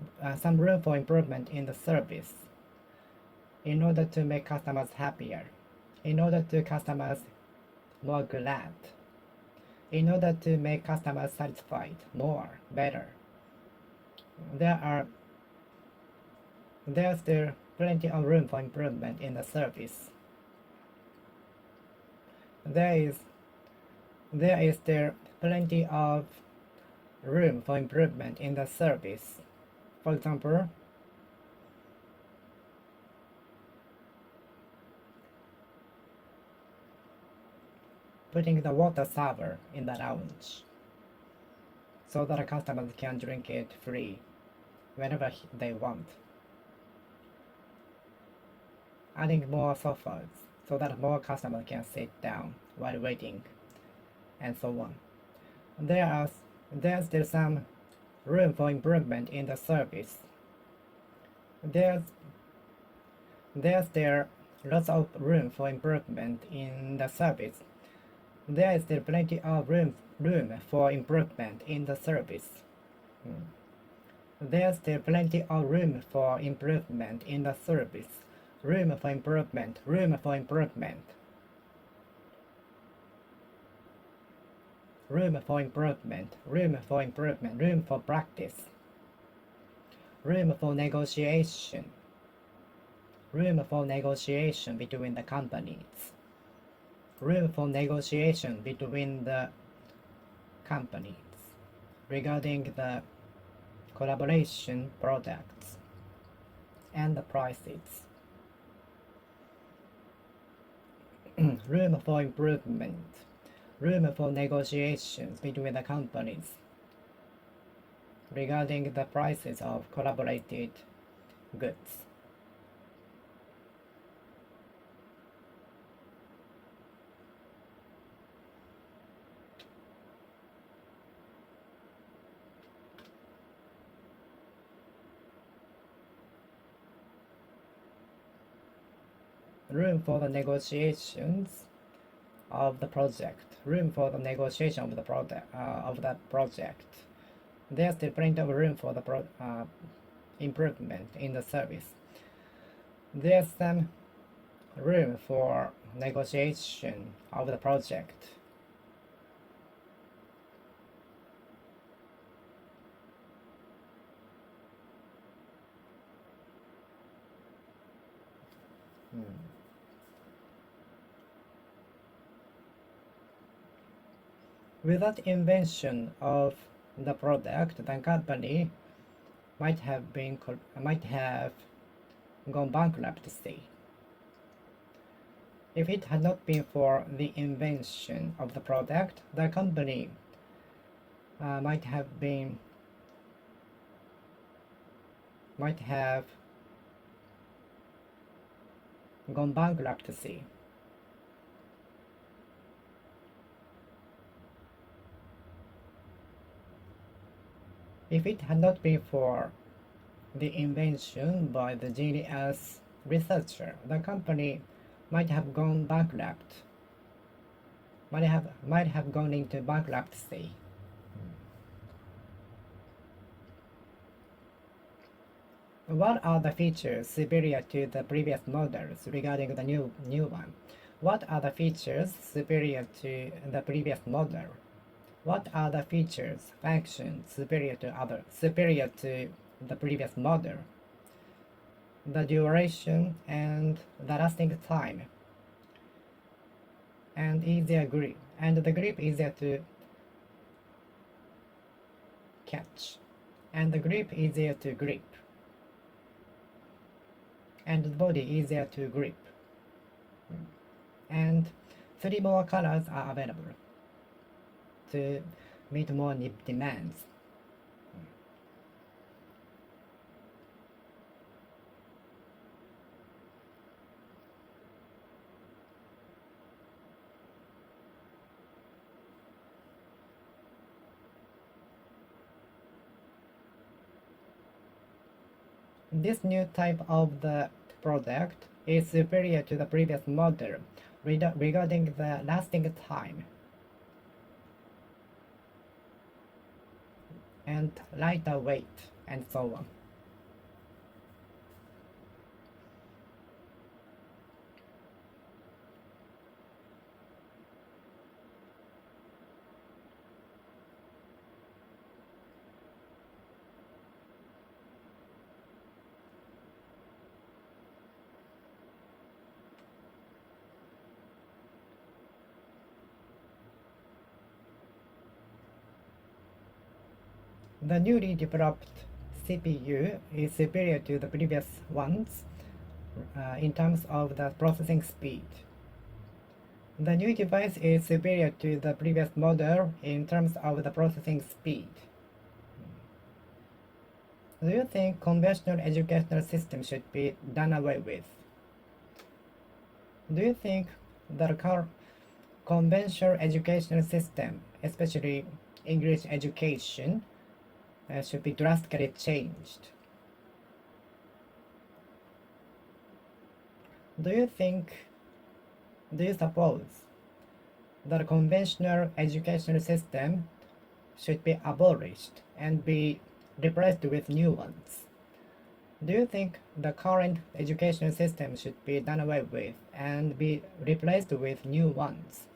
A: room for improvement in the service in order to make customers happier, in order to customers more glad, in order to make customers satisfied more, better. There's still plenty of room for improvement in the service. There is still plenty of room for improvement in the service. For example, putting the water server in the lounge so that customers can drink it free whenever they want. Adding more sofas so that more customers can sit down while waiting, and so on. There's still some room for improvement in the service. There's still lots of room for improvement in the service. There is still plenty of room for improvement in the service. There's still plenty of room for improvement in the service. Room for improvement, room for improvement. Room for improvement, room for improvement, room for practice. Room for negotiation. Room for negotiation between the companies. Room for negotiation between the companies regarding the collaboration products and the prices. Room for improvement. Room for negotiations between the companies regarding the prices of collaborated goods. Room for the negotiations of the project. Room for the negotiation of the project. There's still plenty of room for the improvement in the service. There's some room for negotiation of the project. Without invention of the product, the company might have gone bankruptcy. If it had not been for the invention of the product, the company might have gone bankruptcy. If it had not been for the invention by the genius researcher, the company might have gone bankrupt, might have gone into bankruptcy. What are the features superior to the previous models regarding the new one? What are the features superior to the previous model? What are the features, functions superior to the previous model? The duration and the lasting time, and easier grip, and the grip easier to catch, and the grip easier to grip, and the body easier to grip. And 3 more colors are available to meet more demands. This new type of the product is superior to the previous model regarding the lasting time and lighter weight and so on. The newly developed CPU is superior to the previous ones in terms of the processing speed. The new device is superior to the previous model in terms of the processing speed. Do you think conventional educational system should be done away with? Do you think the conventional educational system, especially English education, should be drastically changed? Do you suppose that the conventional educational system should be abolished and be replaced with new ones? Do you think the current educational system should be done away with and be replaced with new ones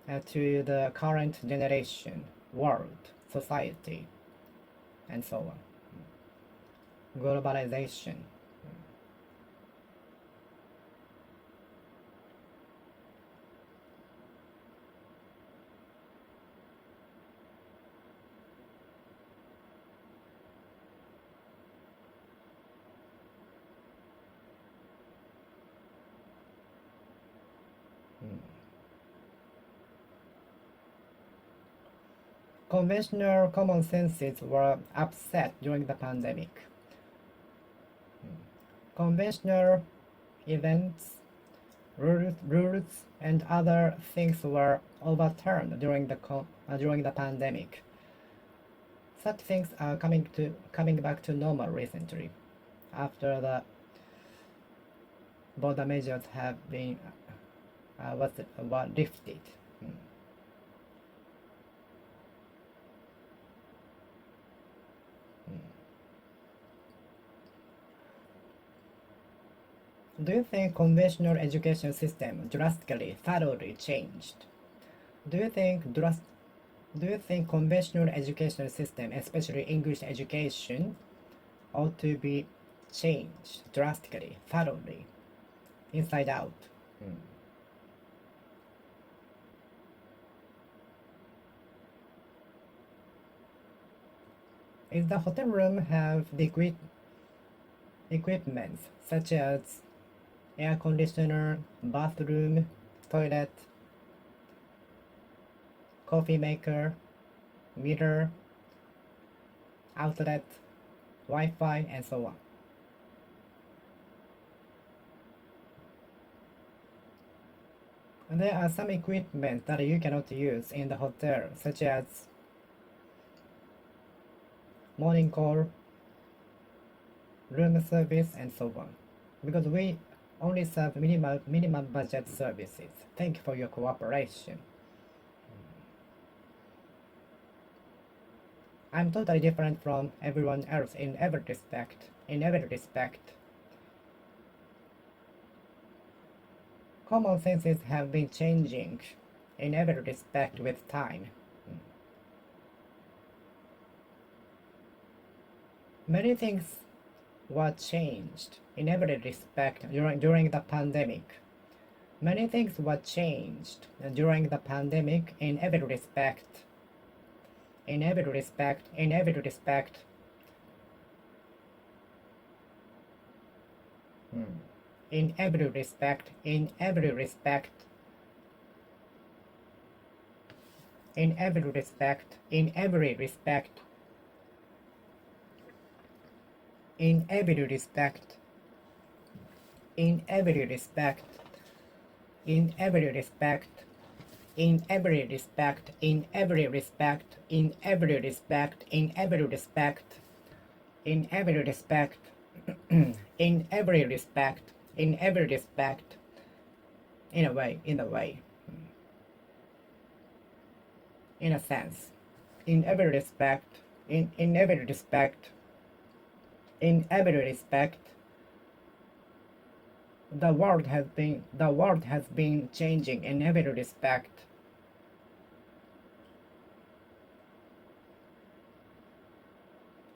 A: to the current generation, world, society, and so on? Globalization. Conventional common senses were upset during the pandemic. Conventional events, rules, and other things were overturned during the pandemic. Such things are coming back to normal recently, after the border measures have been were lifted. Do you think conventional education system drastically, thoroughly changed? Do you think conventional education system, especially English education, ought to be changed drastically, thoroughly, inside out? Is the hotel room have the equipment such as air conditioner, bathroom, toilet, coffee maker, mirror, outlet, Wi-Fi, and so on? And there are some equipment that you cannot use in the hotel, such as morning call, room service, and so on. because we only serve minimum budget services. Thank you for your cooperation. I'm totally different from everyone else in every respect. In every respect. Common senses have been changing in every respect with time. Many things were changed in every respect during the pandemic. Many things were changed during the pandemic in every respect. In every respect, in every respect. In every respect, in every respect. In every respect, in every respect. In every respect. In every respect. In every respect. In every respect, in every respect, in every respect, in every respect, in every respect, in every respect, in every respect, in a way, in a sense, in every respect, in every respect, in every respect, the world has been changing in every respect.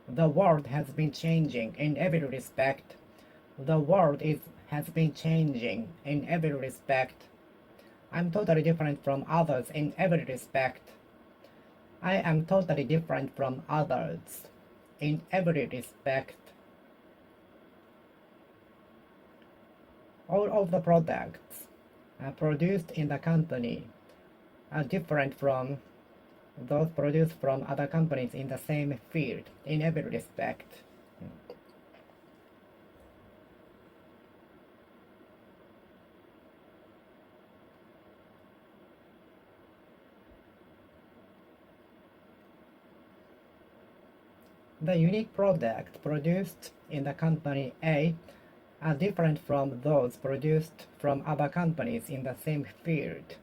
A: The world has been changing in every respect. The world has been changing in every respect. I'm totally different from others in every respect. I am totally different from others in every respect. All of the products produced in the company are different from those produced from other companies in the same field in every respect. The unique products produced in the company A are different from those produced from other companies in the same field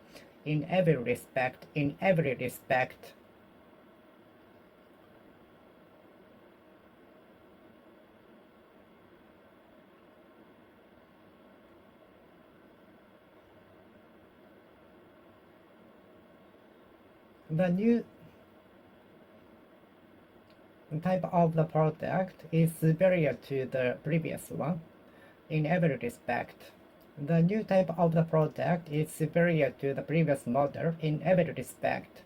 A: in every respect, in every respect. The new type of the product is superior to the previous one in every respect. The new type of the product is superior to the previous model in every respect.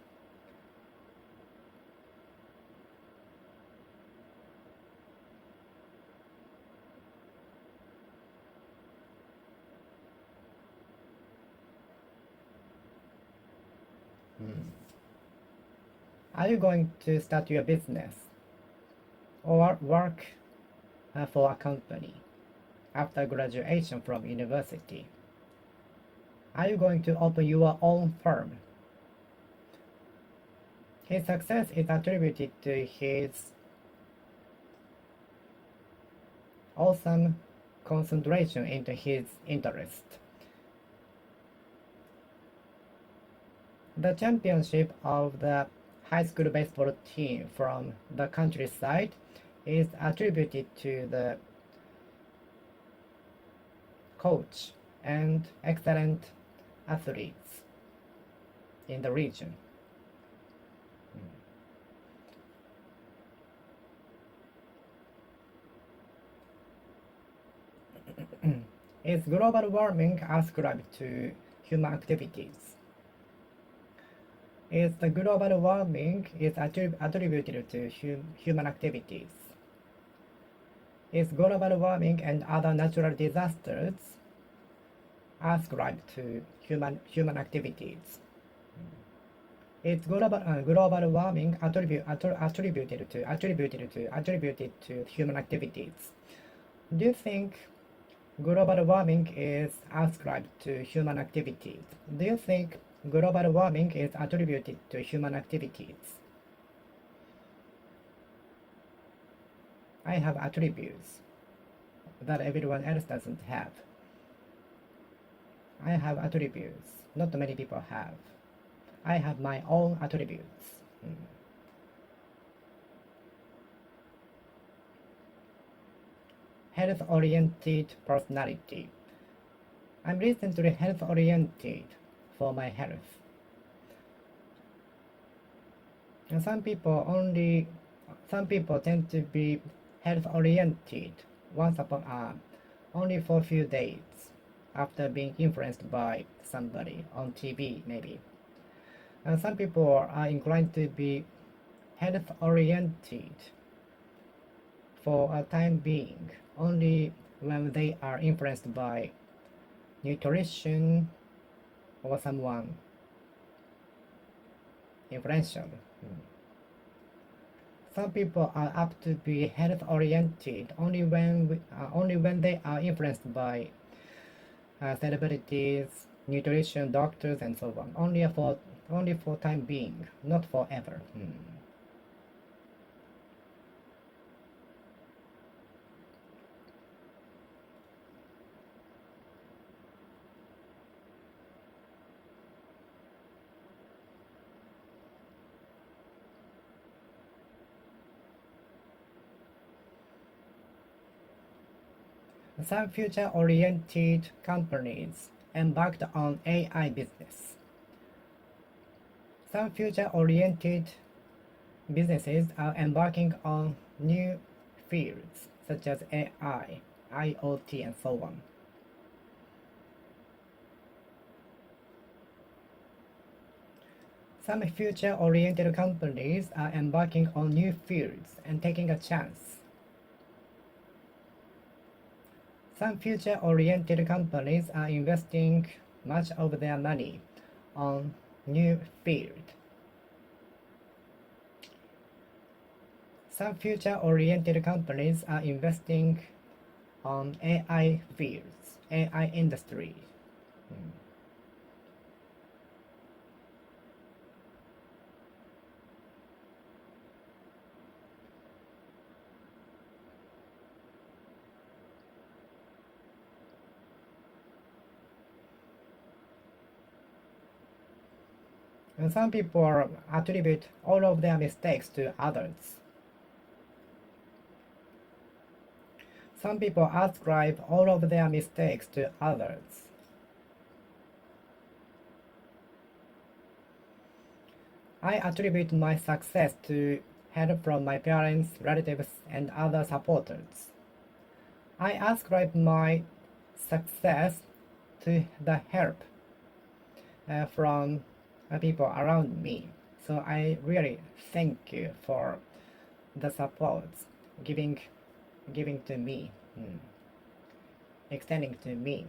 A: Are you going to start your business or work for a company after graduation from university? Are you going to open your own firm? His success is attributed to his awesome concentration into his interest. The championship of the high school baseball team from the countryside is attributed to the coach and excellent athletes in the region. Is global warming ascribed to human activities? Is the global warming is attributed to human activities? Is global warming and other natural disasters ascribed to human activities? Is global warming attributed to human activities? Do you think global warming is ascribed to human activities? Do you think global warming is attributed to human activities? I have attributes. that everyone else doesn't have. I have attributes not many people have. I have my own attributes. Health-oriented personality. I'm recently health-oriented for my health. And some people tend to be health-oriented only for a few days after being influenced by somebody on TV maybe. And some people are inclined to be health-oriented for a time being, only when they are influenced by nutrition or someone influential. Some people are apt to be health-oriented only when they are influenced by celebrities, nutrition doctors, and so on. Only for time being, not forever. Some future-oriented companies embarked on AI business. Some future-oriented businesses are embarking on new fields such as AI, IoT, and so on. Some future-oriented companies are embarking on new fields and taking a chance. Some future-oriented companies are investing much of their money on new field. Some future-oriented companies are investing on AI fields, AI industry. And some people attribute all of their mistakes to others. Some people ascribe all of their mistakes to others. I attribute my success to help from my parents, relatives, and other supporters. I ascribe my success to the help from people around me. So I really thank you for the support giving to me, extending to me.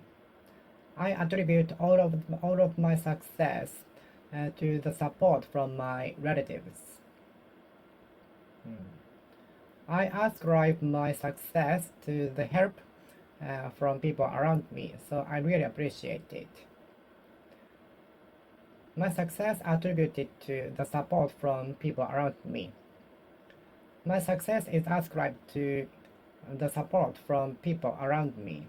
A: I attribute all of my success to the support from my relatives. I ascribe my success to the help from people around me, so I really appreciate it. My success attributed to the support from people around me. My success is ascribed to the support from people around me.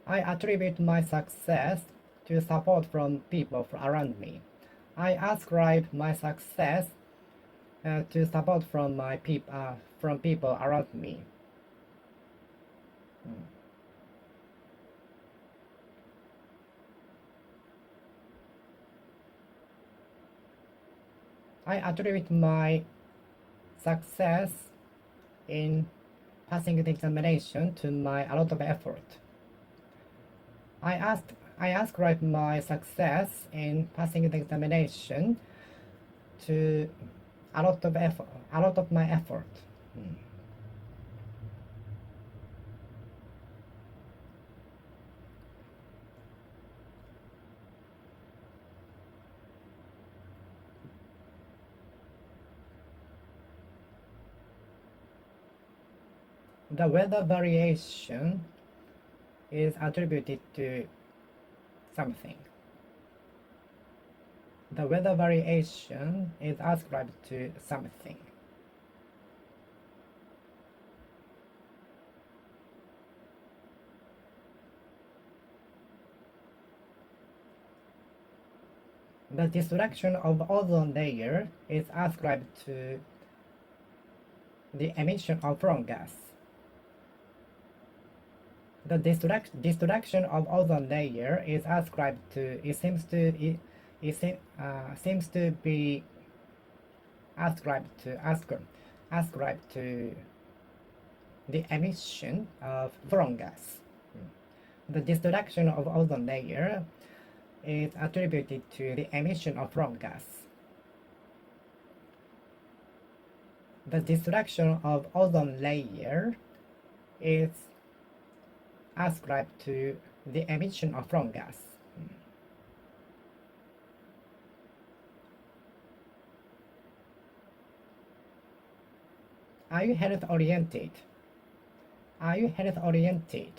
A: I attribute my success to support from people around me. I ascribe my success to support from people around me. I attribute my success in passing the examination to my a lot of effort. I ascribe my success in passing the examination to a lot of my effort. The weather variation is attributed to something. The weather variation is ascribed to something. The destruction of ozone layer is ascribed to the emission of foreign gas. The destruction of ozone layer is ascribed to, seems to be ascribed to the emission of foreign gas. The destruction of ozone layer is attributed to the emission of foreign gas. The destruction of ozone layer is ascribed to the emission of foreign gas. Are you health oriented? Are you health oriented?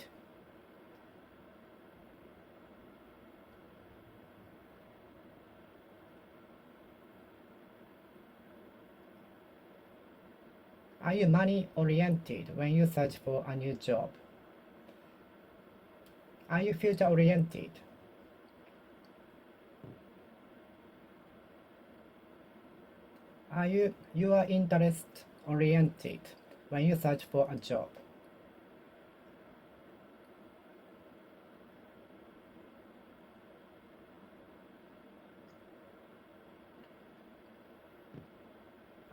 A: Are you money oriented when you search for a new job? Are you future oriented? Are you interest oriented when you search for a job?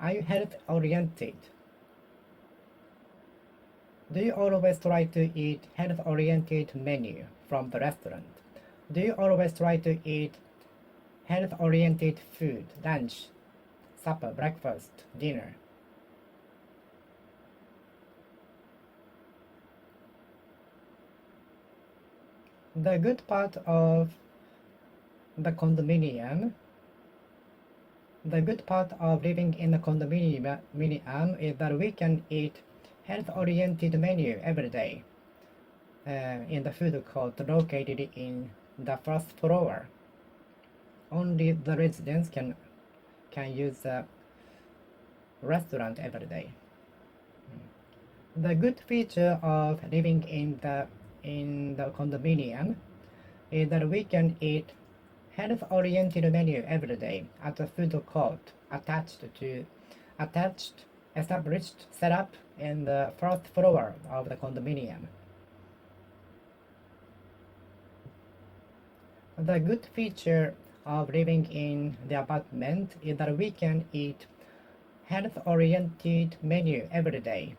A: Are you health oriented? Do you always try to eat health oriented menu from the restaurant? Do you always try to eat health oriented food, lunch, supper, breakfast, dinner? The good part of the condominium, the good part of living in a condominium is that we can eat health-oriented menu every day in the food court located in the first floor. Only the residents can use the restaurant every day. The good feature of living in the condominium is that we can eat health-oriented menu every day at the food court established set up in the first floor of the condominium. The good feature of living in the apartment is that we can eat health-oriented menu every day,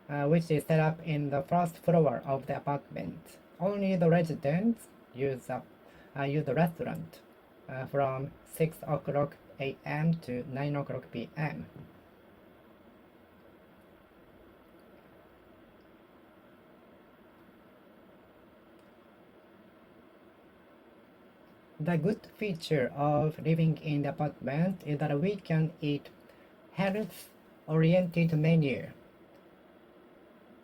A: which is set up in the first floor of the apartment. Only the residents use the restaurant from 6 o'clock a.m. to 9 o'clock p.m. The good feature of living in the apartment is that we can eat health-oriented menu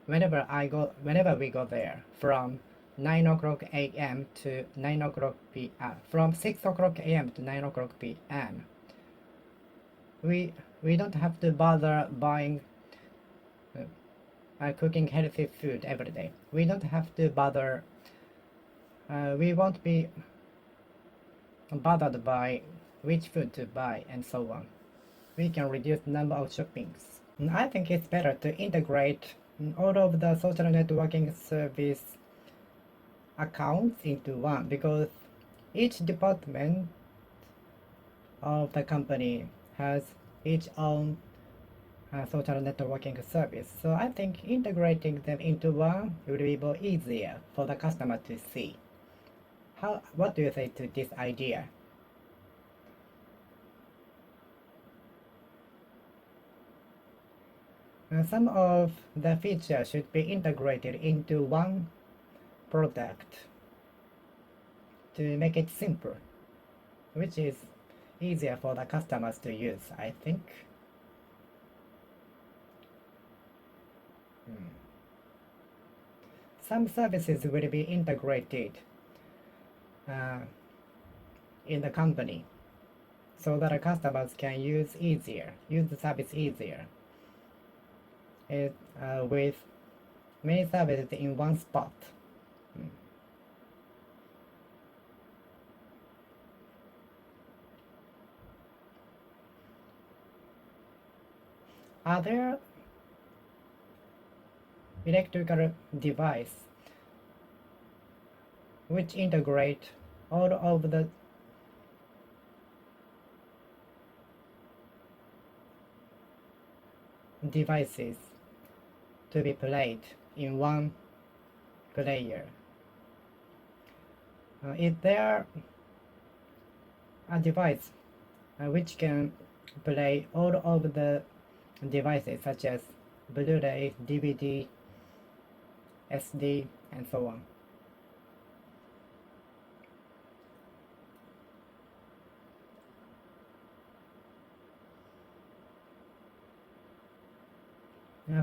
A: whenever we go there from 9 o'clock a.m. to 9 o'clock p.m. From 6 o'clock a.m. to 9 o'clock p.m. We don't have to bother buying cooking healthy food every day. We don't have to bother. We won't be bothered by which food to buy and so on. We can reduce the number of shoppings. I think it's better to integrate all of the social networking service accounts into one, because each department of the company has its own social networking service. So I think integrating them into one will be more easier for the customer to see. What do you say to this idea? Some of the features should be integrated into one product to make it simple, which is easier for the customers to use, I think. Some services will be integrated in the company so that customers can use the service easier with many services in one spot. Are there electrical devices which integrate all of the devices to be played in one player? Is there a device which can play all of the devices such as Blu-ray, DVD, SD, and so on?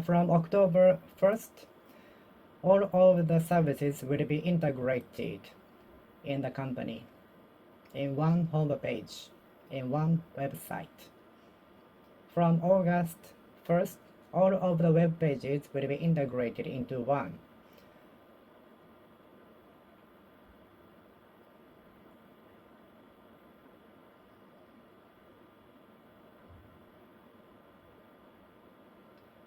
A: From October 1st, all of the services will be integrated in the company, in one homepage, in one website. From August 1st, all of the web pages will be integrated into one.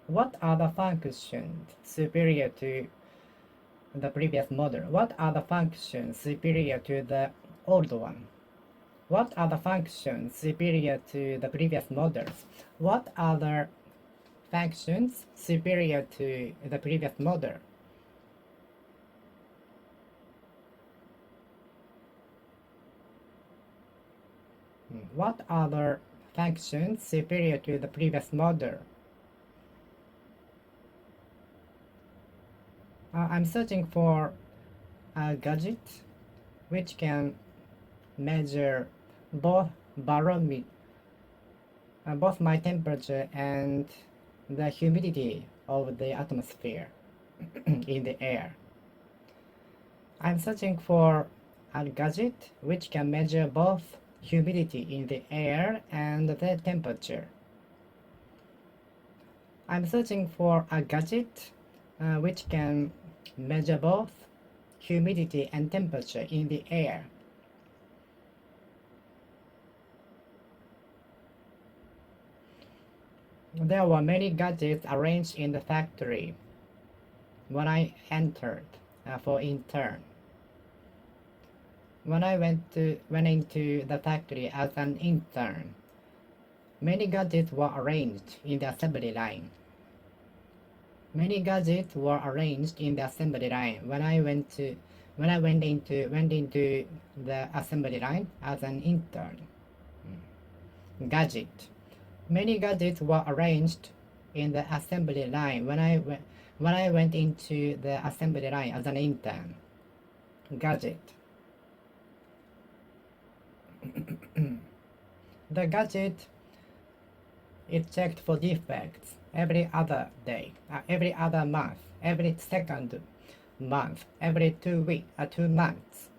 A: What are the functions superior to the previous model? What are the functions superior to the old one? What are the functions superior to the previous models? What are the functions superior to the previous model? What are the functions superior to the previous model? I'm searching for a gadget which can measure both barometer, both my temperature and the humidity of the atmosphere in the air. I'm searching for a gadget which can measure both humidity in the air and the temperature. I'm searching for a gadget which can measure both humidity and temperature in the air. There were many gadgets arranged in the factory when I entered for intern. When I went into the factory as an intern, many gadgets were arranged in the assembly line. Many gadgets were arranged in the assembly line when I went into the assembly line as an intern. Gadget. Many gadgets were arranged in the assembly line when I went into the assembly line as an intern. Gadget. The gadget is checked for defects every other day, every other month, every second month, every 2 months.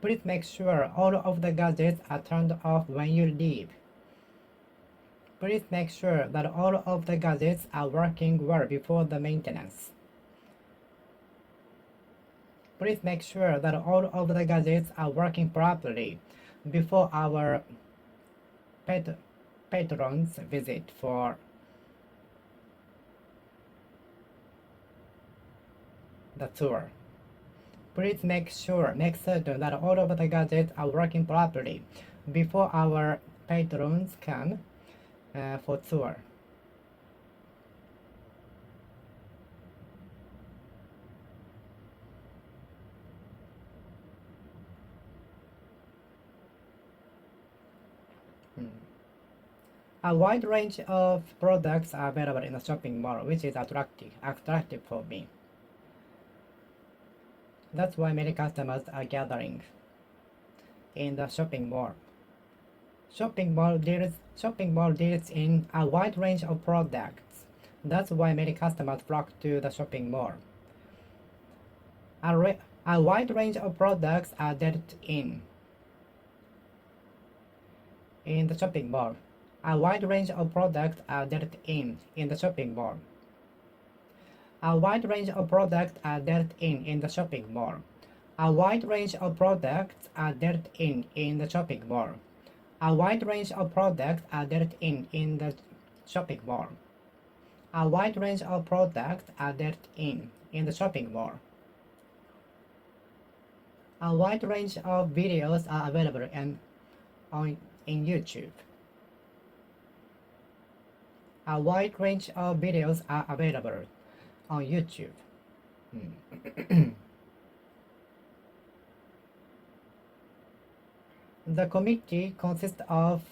A: Please make sure all of the gadgets are turned off when you leave. Please make sure that all of the gadgets are working well before the maintenance. Please make sure that all of the gadgets are working properly before our patrons visit for the tour. Please make certain that all of the gadgets are working properly before our patrons come for tour. A wide range of products are available in the shopping mall, which is attractive for me. That's why many customers are gathering in the shopping mall. Shopping mall deals in a wide range of products. That's why many customers flock to the shopping mall. A wide range of products are dealt in the shopping mall. A wide range of products are dealt in the shopping mall. A wide range of products are dealt in the shopping mall. A wide range of products are dealt in the shopping mall. A wide range of products are dealt in the shopping mall. A wide range of products are dealt in the shopping mall. A wide range of videos are available in YouTube. A wide range of videos are available on YouTube. The committee consists of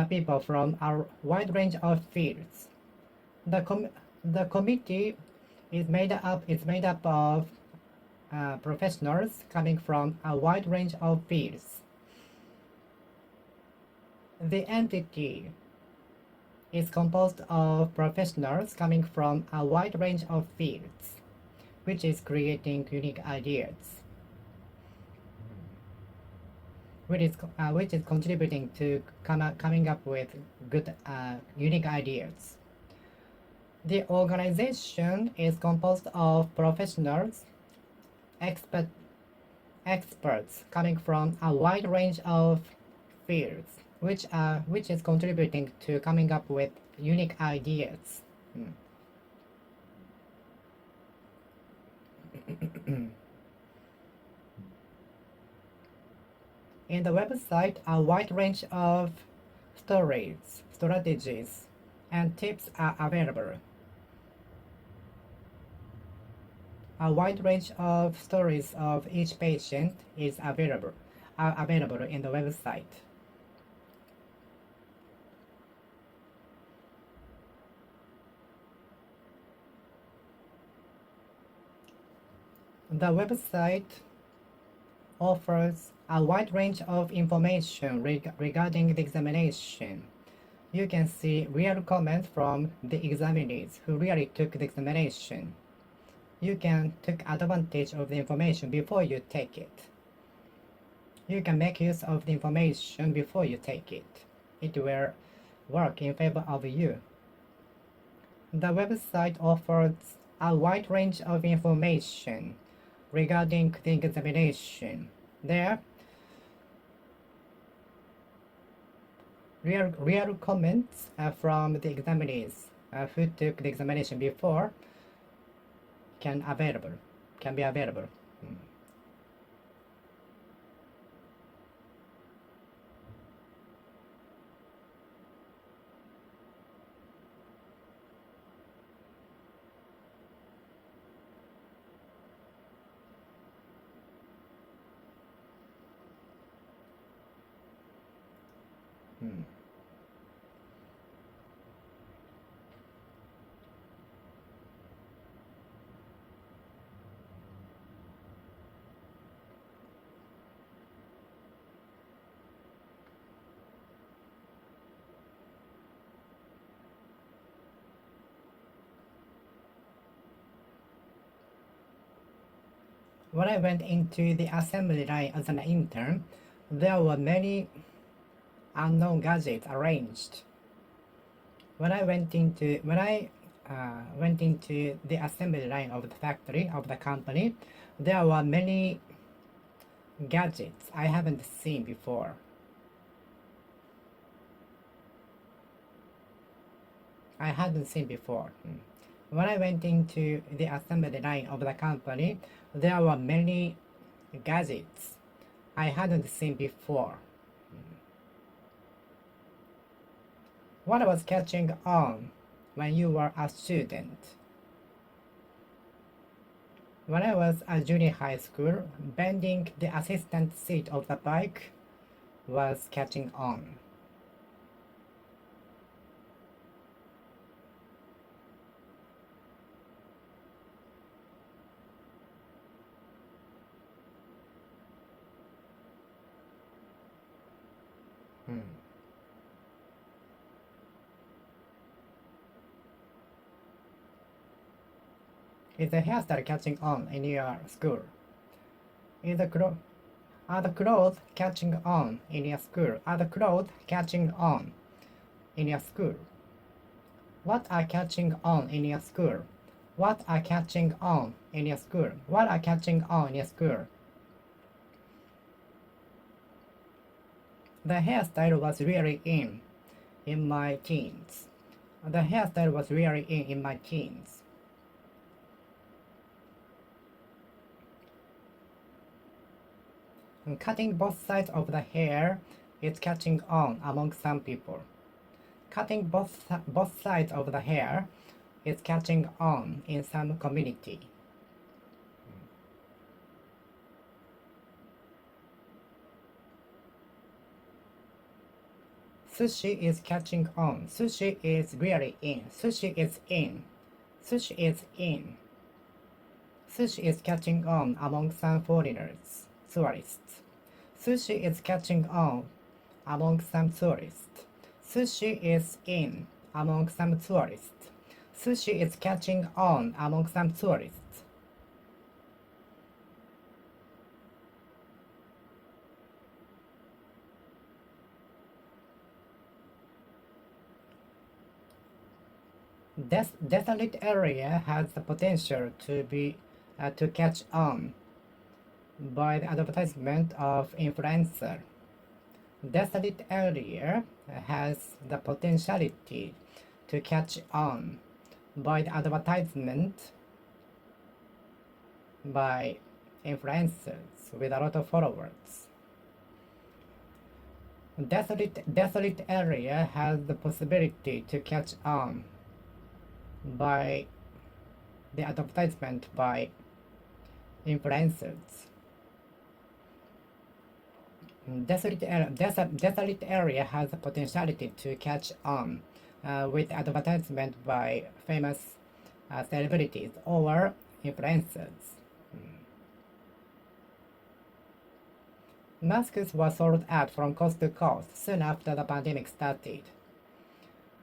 A: people from a wide range of fields. The committee is made up of professionals coming from a wide range of fields. The entity is composed of professionals coming from a wide range of fields, which is creating unique ideas, which is contributing to coming up with good unique ideas. The organization is composed of professionals, experts coming from a wide range of fields, which is contributing to coming up with unique ideas. In the website, a wide range of stories, strategies, and tips are available. A wide range of stories of each patient are available in the website. The website offers a wide range of information regarding the examination. You can see real comments from the examinees who really took the examination. You can take advantage of the information before you take it. You can make use of the information before you take it. It will work in favor of you. The website offers a wide range of information regarding the examination. There, real comments from the examinees who took the examination before can be available. When I went into the assembly line as an intern, there were many unknown gadgets arranged. When I went into the assembly line of the factory of the company, there were many gadgets I haven't seen before. I hadn't seen before. When I went into the assembly line of the company, there were many gadgets I hadn't seen before. What was catching on when you were a student? When I was a junior high school, bending the assistant seat of the bike was catching on. Is the hairstyle catching on in your school? Are the clothes catching on in your school? Are the clothes catching on in your school? What are catching on in your school? What are catching on in your school? What are catching on in your school? The hairstyle was really in my teens. The hairstyle was really in my teens. Cutting both sides of the hair is catching on among some people. Cutting both sides of the hair is catching on in some community. Sushi is catching on. Sushi is really in. Sushi is in. Sushi is in. Sushi is catching on among some foreigners, tourists. Sushi is catching on among some tourists. Sushi is in among some tourists. Sushi is catching on among some tourists. This desolate area has the potential to catch on by the advertisement of influencer. Desolate area has the potentiality to catch on by the advertisement by influencers with a lot of followers. Desolate area has the possibility to catch on by the advertisement by influencers. Desolate area has the potentiality to catch on with advertisement by famous celebrities or influencers. Masks were sold out from coast to coast soon after the pandemic started.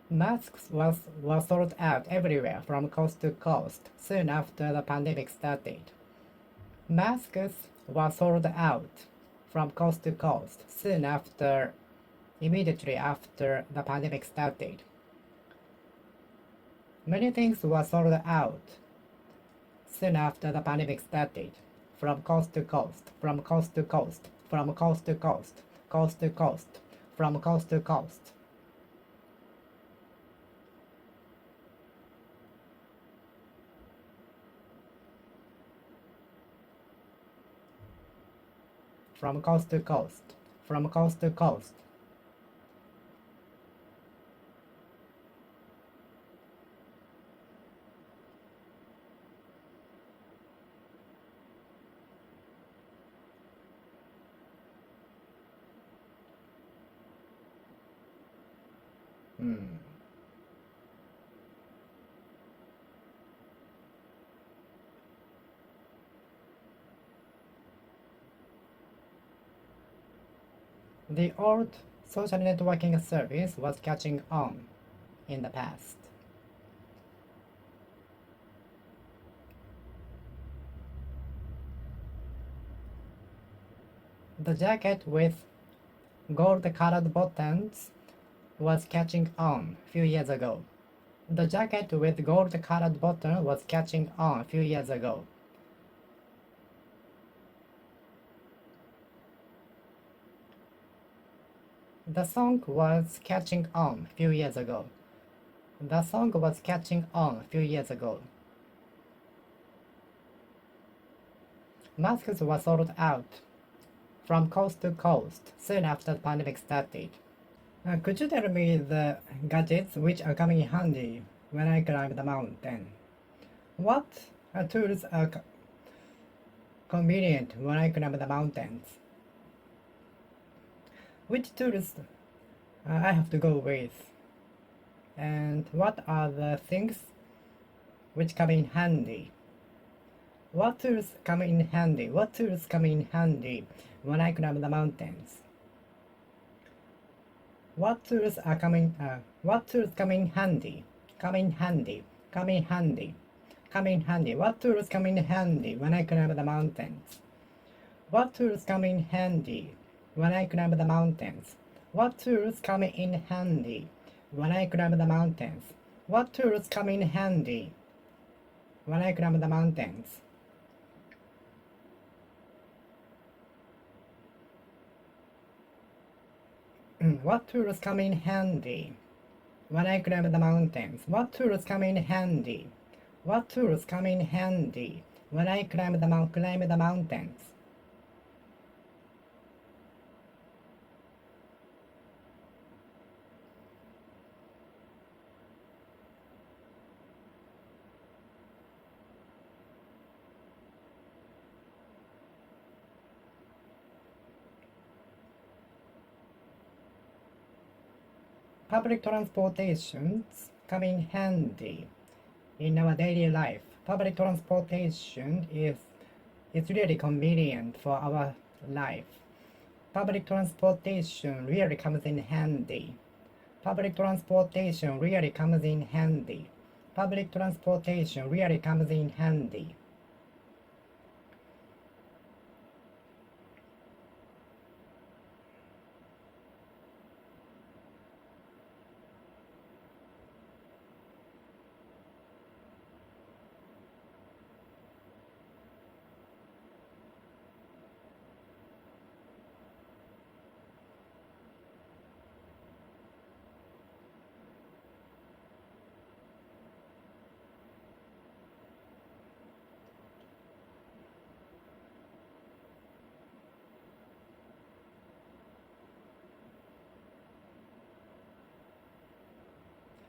A: Masks were sold out everywhere from coast to coast soon after the pandemic started. Masks were sold out from coast to coast soon after, immediately after the pandemic started. Many things were sold out soon after the pandemic started, from coast to coast, from coast to coast, from coast to coast, coast to coast, from coast to coast. From coast to coast, from coast to coast. The old social networking service was catching on in the past. The jacket with gold-colored buttons was catching on a few years ago. The jacket with gold-colored button was catching on a few years ago. The song was catching on a few years ago. The song was catching on a few years ago. Masks were sold out from coast to coast soon after the pandemic started. Could you tell me the gadgets which are coming in handy when I climb the mountain? What tools are convenient when I climb the mountains? Which tools I have to go with? And what are the things which come in handy? What tools come in handy? What tools come in handy when I climb the mountains? What tools come in handy? Come in handy. Come in handy. come in handy? What tools come in handy when I climb the mountains? What tools come in handy when I climb the mountains? What tools come in handy when I climb the mountains? What tools come in handy when I climb the mountains? What tools come in handy when I climb the mountains? What tools come in handy? What tools come in handy when I climb the mountains? Public transportations come in handy in our daily life. Public transportation is really convenient for our life. Public transportation really comes in handy. Public transportation really comes in handy. Public transportation really comes in handy.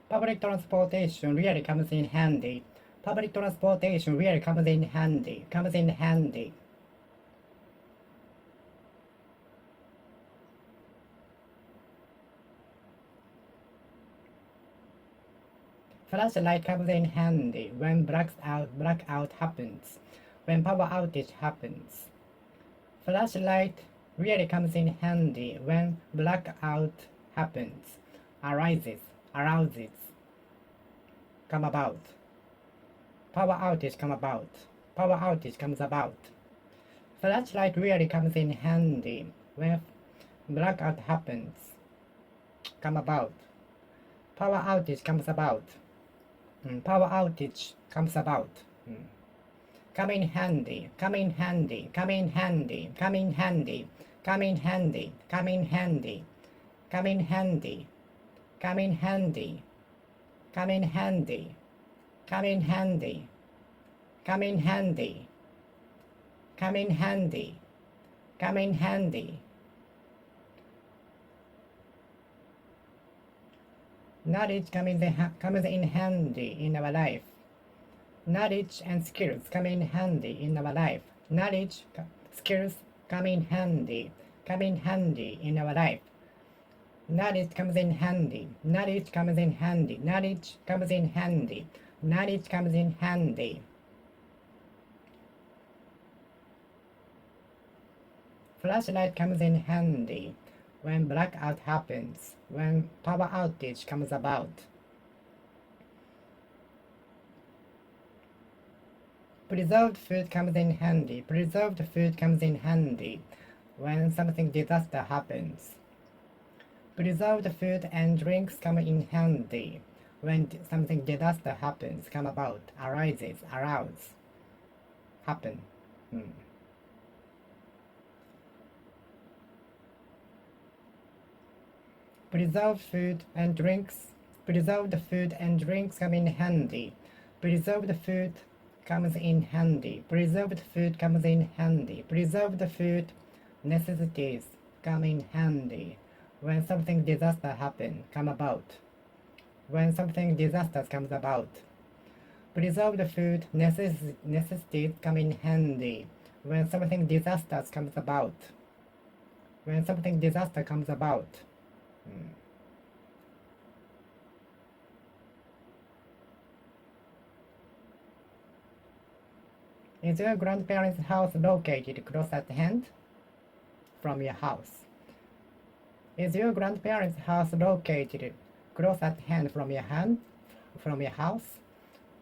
A: Public transportation really comes in handy. Public transportation really comes in handy. Comes in handy. Flashlight comes in handy when blackout happens. When power outage happens. Flashlight really comes in handy when blackout happens. Arouses. Come about. Power outage come about. Power outage comes about. Flashlight really comes in handy when blackout happens. Come about. Power outage comes about. Power outage comes about. Come in handy. Come in handy. Come in handy. Come in handy. Come in handy. Come in handy. Come in handy. Come in handy. Come in handy. Come in handy. Come in handy. Come in handy. Come in handy. Knowledge comes in handy in our life. Knowledge and skills come in handy in our life. Knowledge, skills come in handy in our life. Knowledge comes in handy. Knowledge comes in handy. Knowledge comes in handy. Knowledge comes in handy. Flashlight comes in handy when blackout happens, when power outage comes about. Preserved food comes in handy. Preserved food comes in handy when something disaster happens. Preserved food and drinks come in handy when something disaster happens, come about, arises, arouse, happen. Preserved food and drinks come in handy. Preserved food comes in handy. Preserved food comes in handy. Preserved food necessities come in handy when something disaster happen, come about. When something disaster comes about. Preserved food necessities come in handy when something disaster comes about. When something disaster comes about. Is your grandparents' house located close at hand from your house? Is your grandparents' house located close at hand from your house?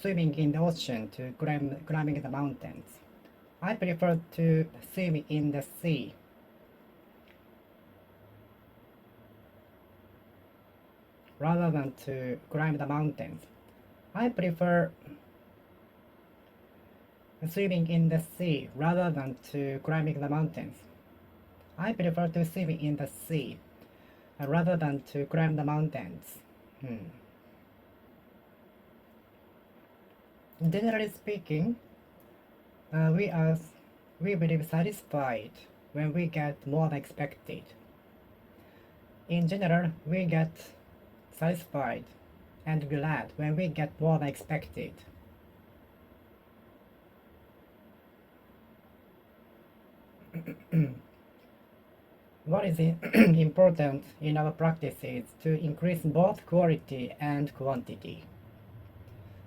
A: swimming in the ocean to climbing the mountains. I prefer to swim in the sea. Rather than to climb the mountains. I prefer swimming in the sea rather than to climbing the mountains. I prefer to swim in the sea rather than to climb the mountains. Generally speaking, we believe satisfied when we get more than expected. In general, we get satisfied and glad when we get more than expected. What is important in our practice is to increase both quality and quantity.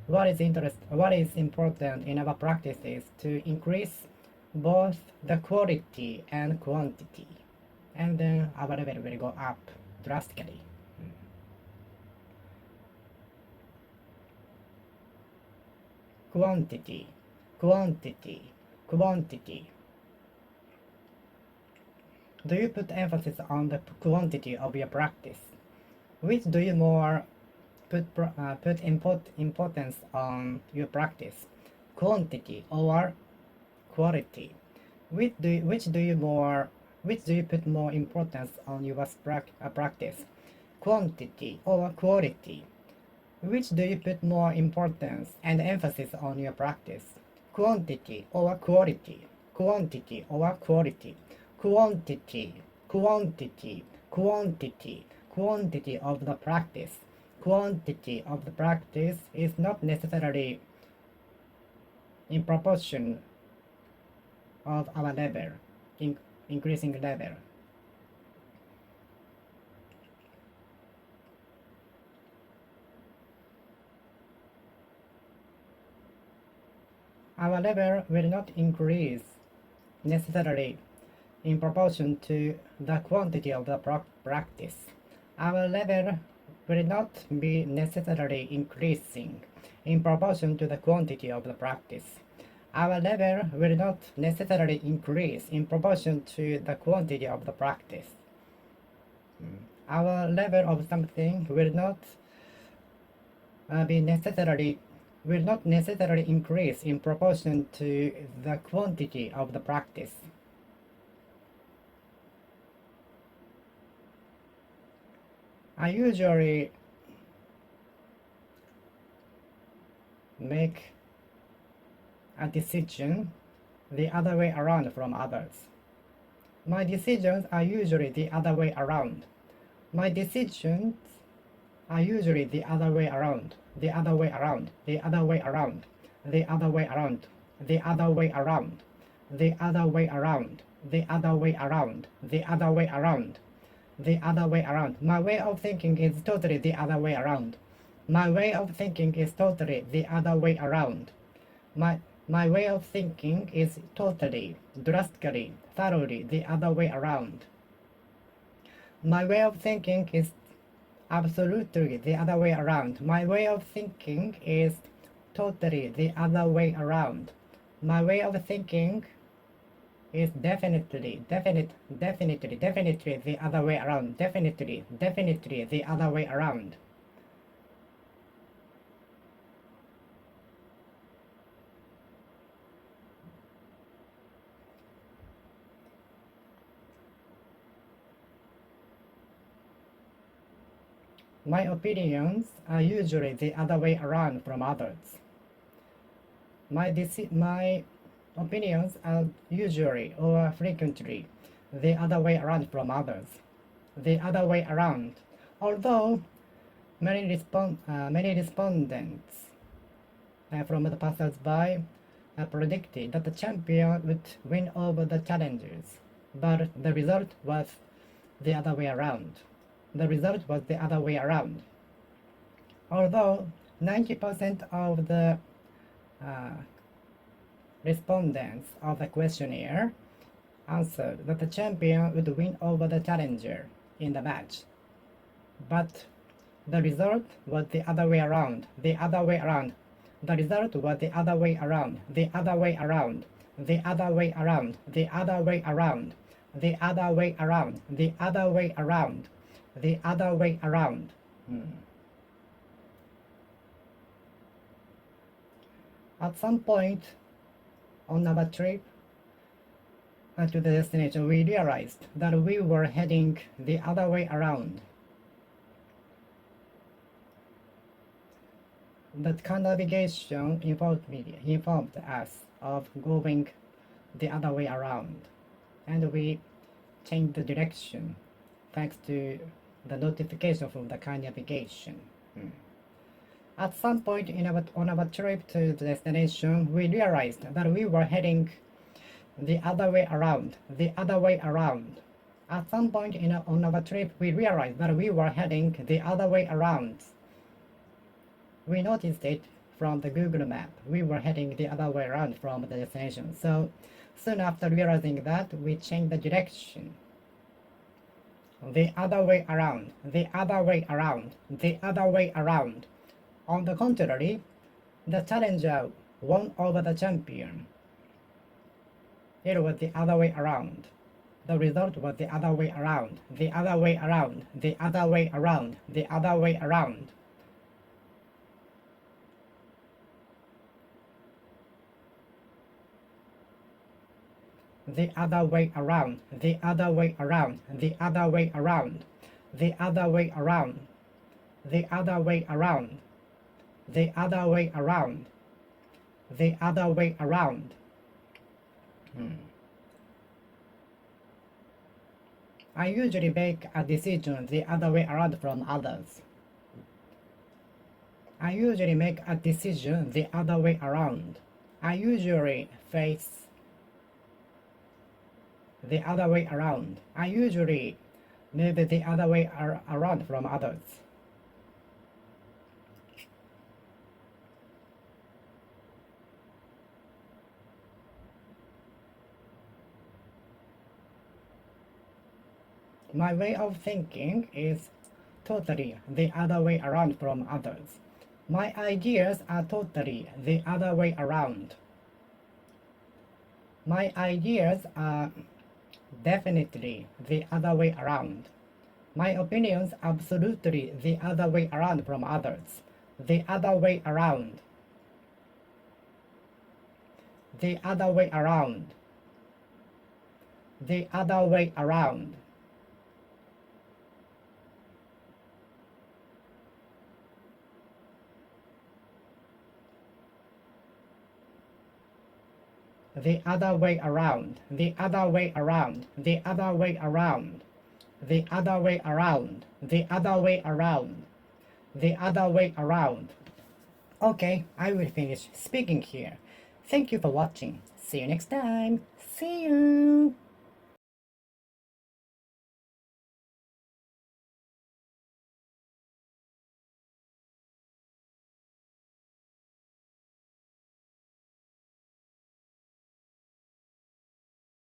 A: What is important in our practice is to increase both the quality and quantity, and then our level will go up drastically. Quantity, quantity, quantity. Do you put emphasis on the quantity of your practice? Which do you more put importance on your practice? Quantity or quality? Which do you put more importance on your practice? Quantity or quality? Which do you put more importance and emphasis on your practice? Quantity or quality? Quantity or quality? Quantity, quantity, quantity, quantity of the practice. Quantity of the practice is not necessarily in proportion of our level, increasing level. Our level will not increase necessarily in proportion to the quantity of the practice. Our level will not be necessarily increasing in proportion to the quantity of the practice. Our level will not necessarily increase in proportion to the quantity of the practice. Our level of something will not necessarily increase in proportion to the quantity of the practice. I usually make a decision the other way around from others. My decisions are usually the other way around. My decisions are usually the other way around, the other way around, the other way around, the other way around, the other way around, the other way around, the other way around, the other way around, the other way around. My way of thinking is totally the other way around. My way of thinking is totally the other way around. My way of thinking is totally, drastically, thoroughly the other way around. My way of thinking is absolutely the other way around. My way of thinking is totally the other way around. My way of thinking is definitely the other way around. Definitely the other way around. My opinions are usually the other way around from others. My opinions are usually or frequently the other way around from others. The other way around. Although many respondents from the passers-by predicted that the champion would win over the challengers, but the result was the other way around. The result was the other way around. Although 90% of the respondents of the questionnaire answered that the champion would win over the challenger in the match, but the result was the other way around. The other way around. The result was the other way around, the other way around, the other way around, the other way around, the other way around, the other way around, the other way around. At some point on our trip to the destination, we realized that we were heading the other way around. That kind of navigation informed us of going the other way around, and we changed the direction thanks to the notification from the car navigation. At some point on our trip to the destination, we realized that we were heading the other way around, the other way around. At some point on our trip, we realized that we were heading the other way around. We noticed it from the Google map. We were heading the other way around from the destination. So soon after realizing that, we changed the direction. The other way around, the other way around, the other way around. On the contrary, the challenger won over the champion. It was the other way around. The result was the other way around, the other way around, the other way around, the other way around. The other way around, the other way around, the other way around, the other way around, the other way around, the other way around, the other way around. I usually make a decision the other way around from others. I usually make a decision the other way around. I usually face the other way around. I usually move the other way around from others. My way of thinking is totally the other way around from others. My ideas are totally the other way around. My ideas are definitely the other way around. My opinions absolutely the other way around from others. The other way around. The other way around. The other way around. The other way around, the other way around, the other way around, the other way around, the other way around, the other way around. Okay, I will finish speaking here. Thank you for watching. See you next time. See you.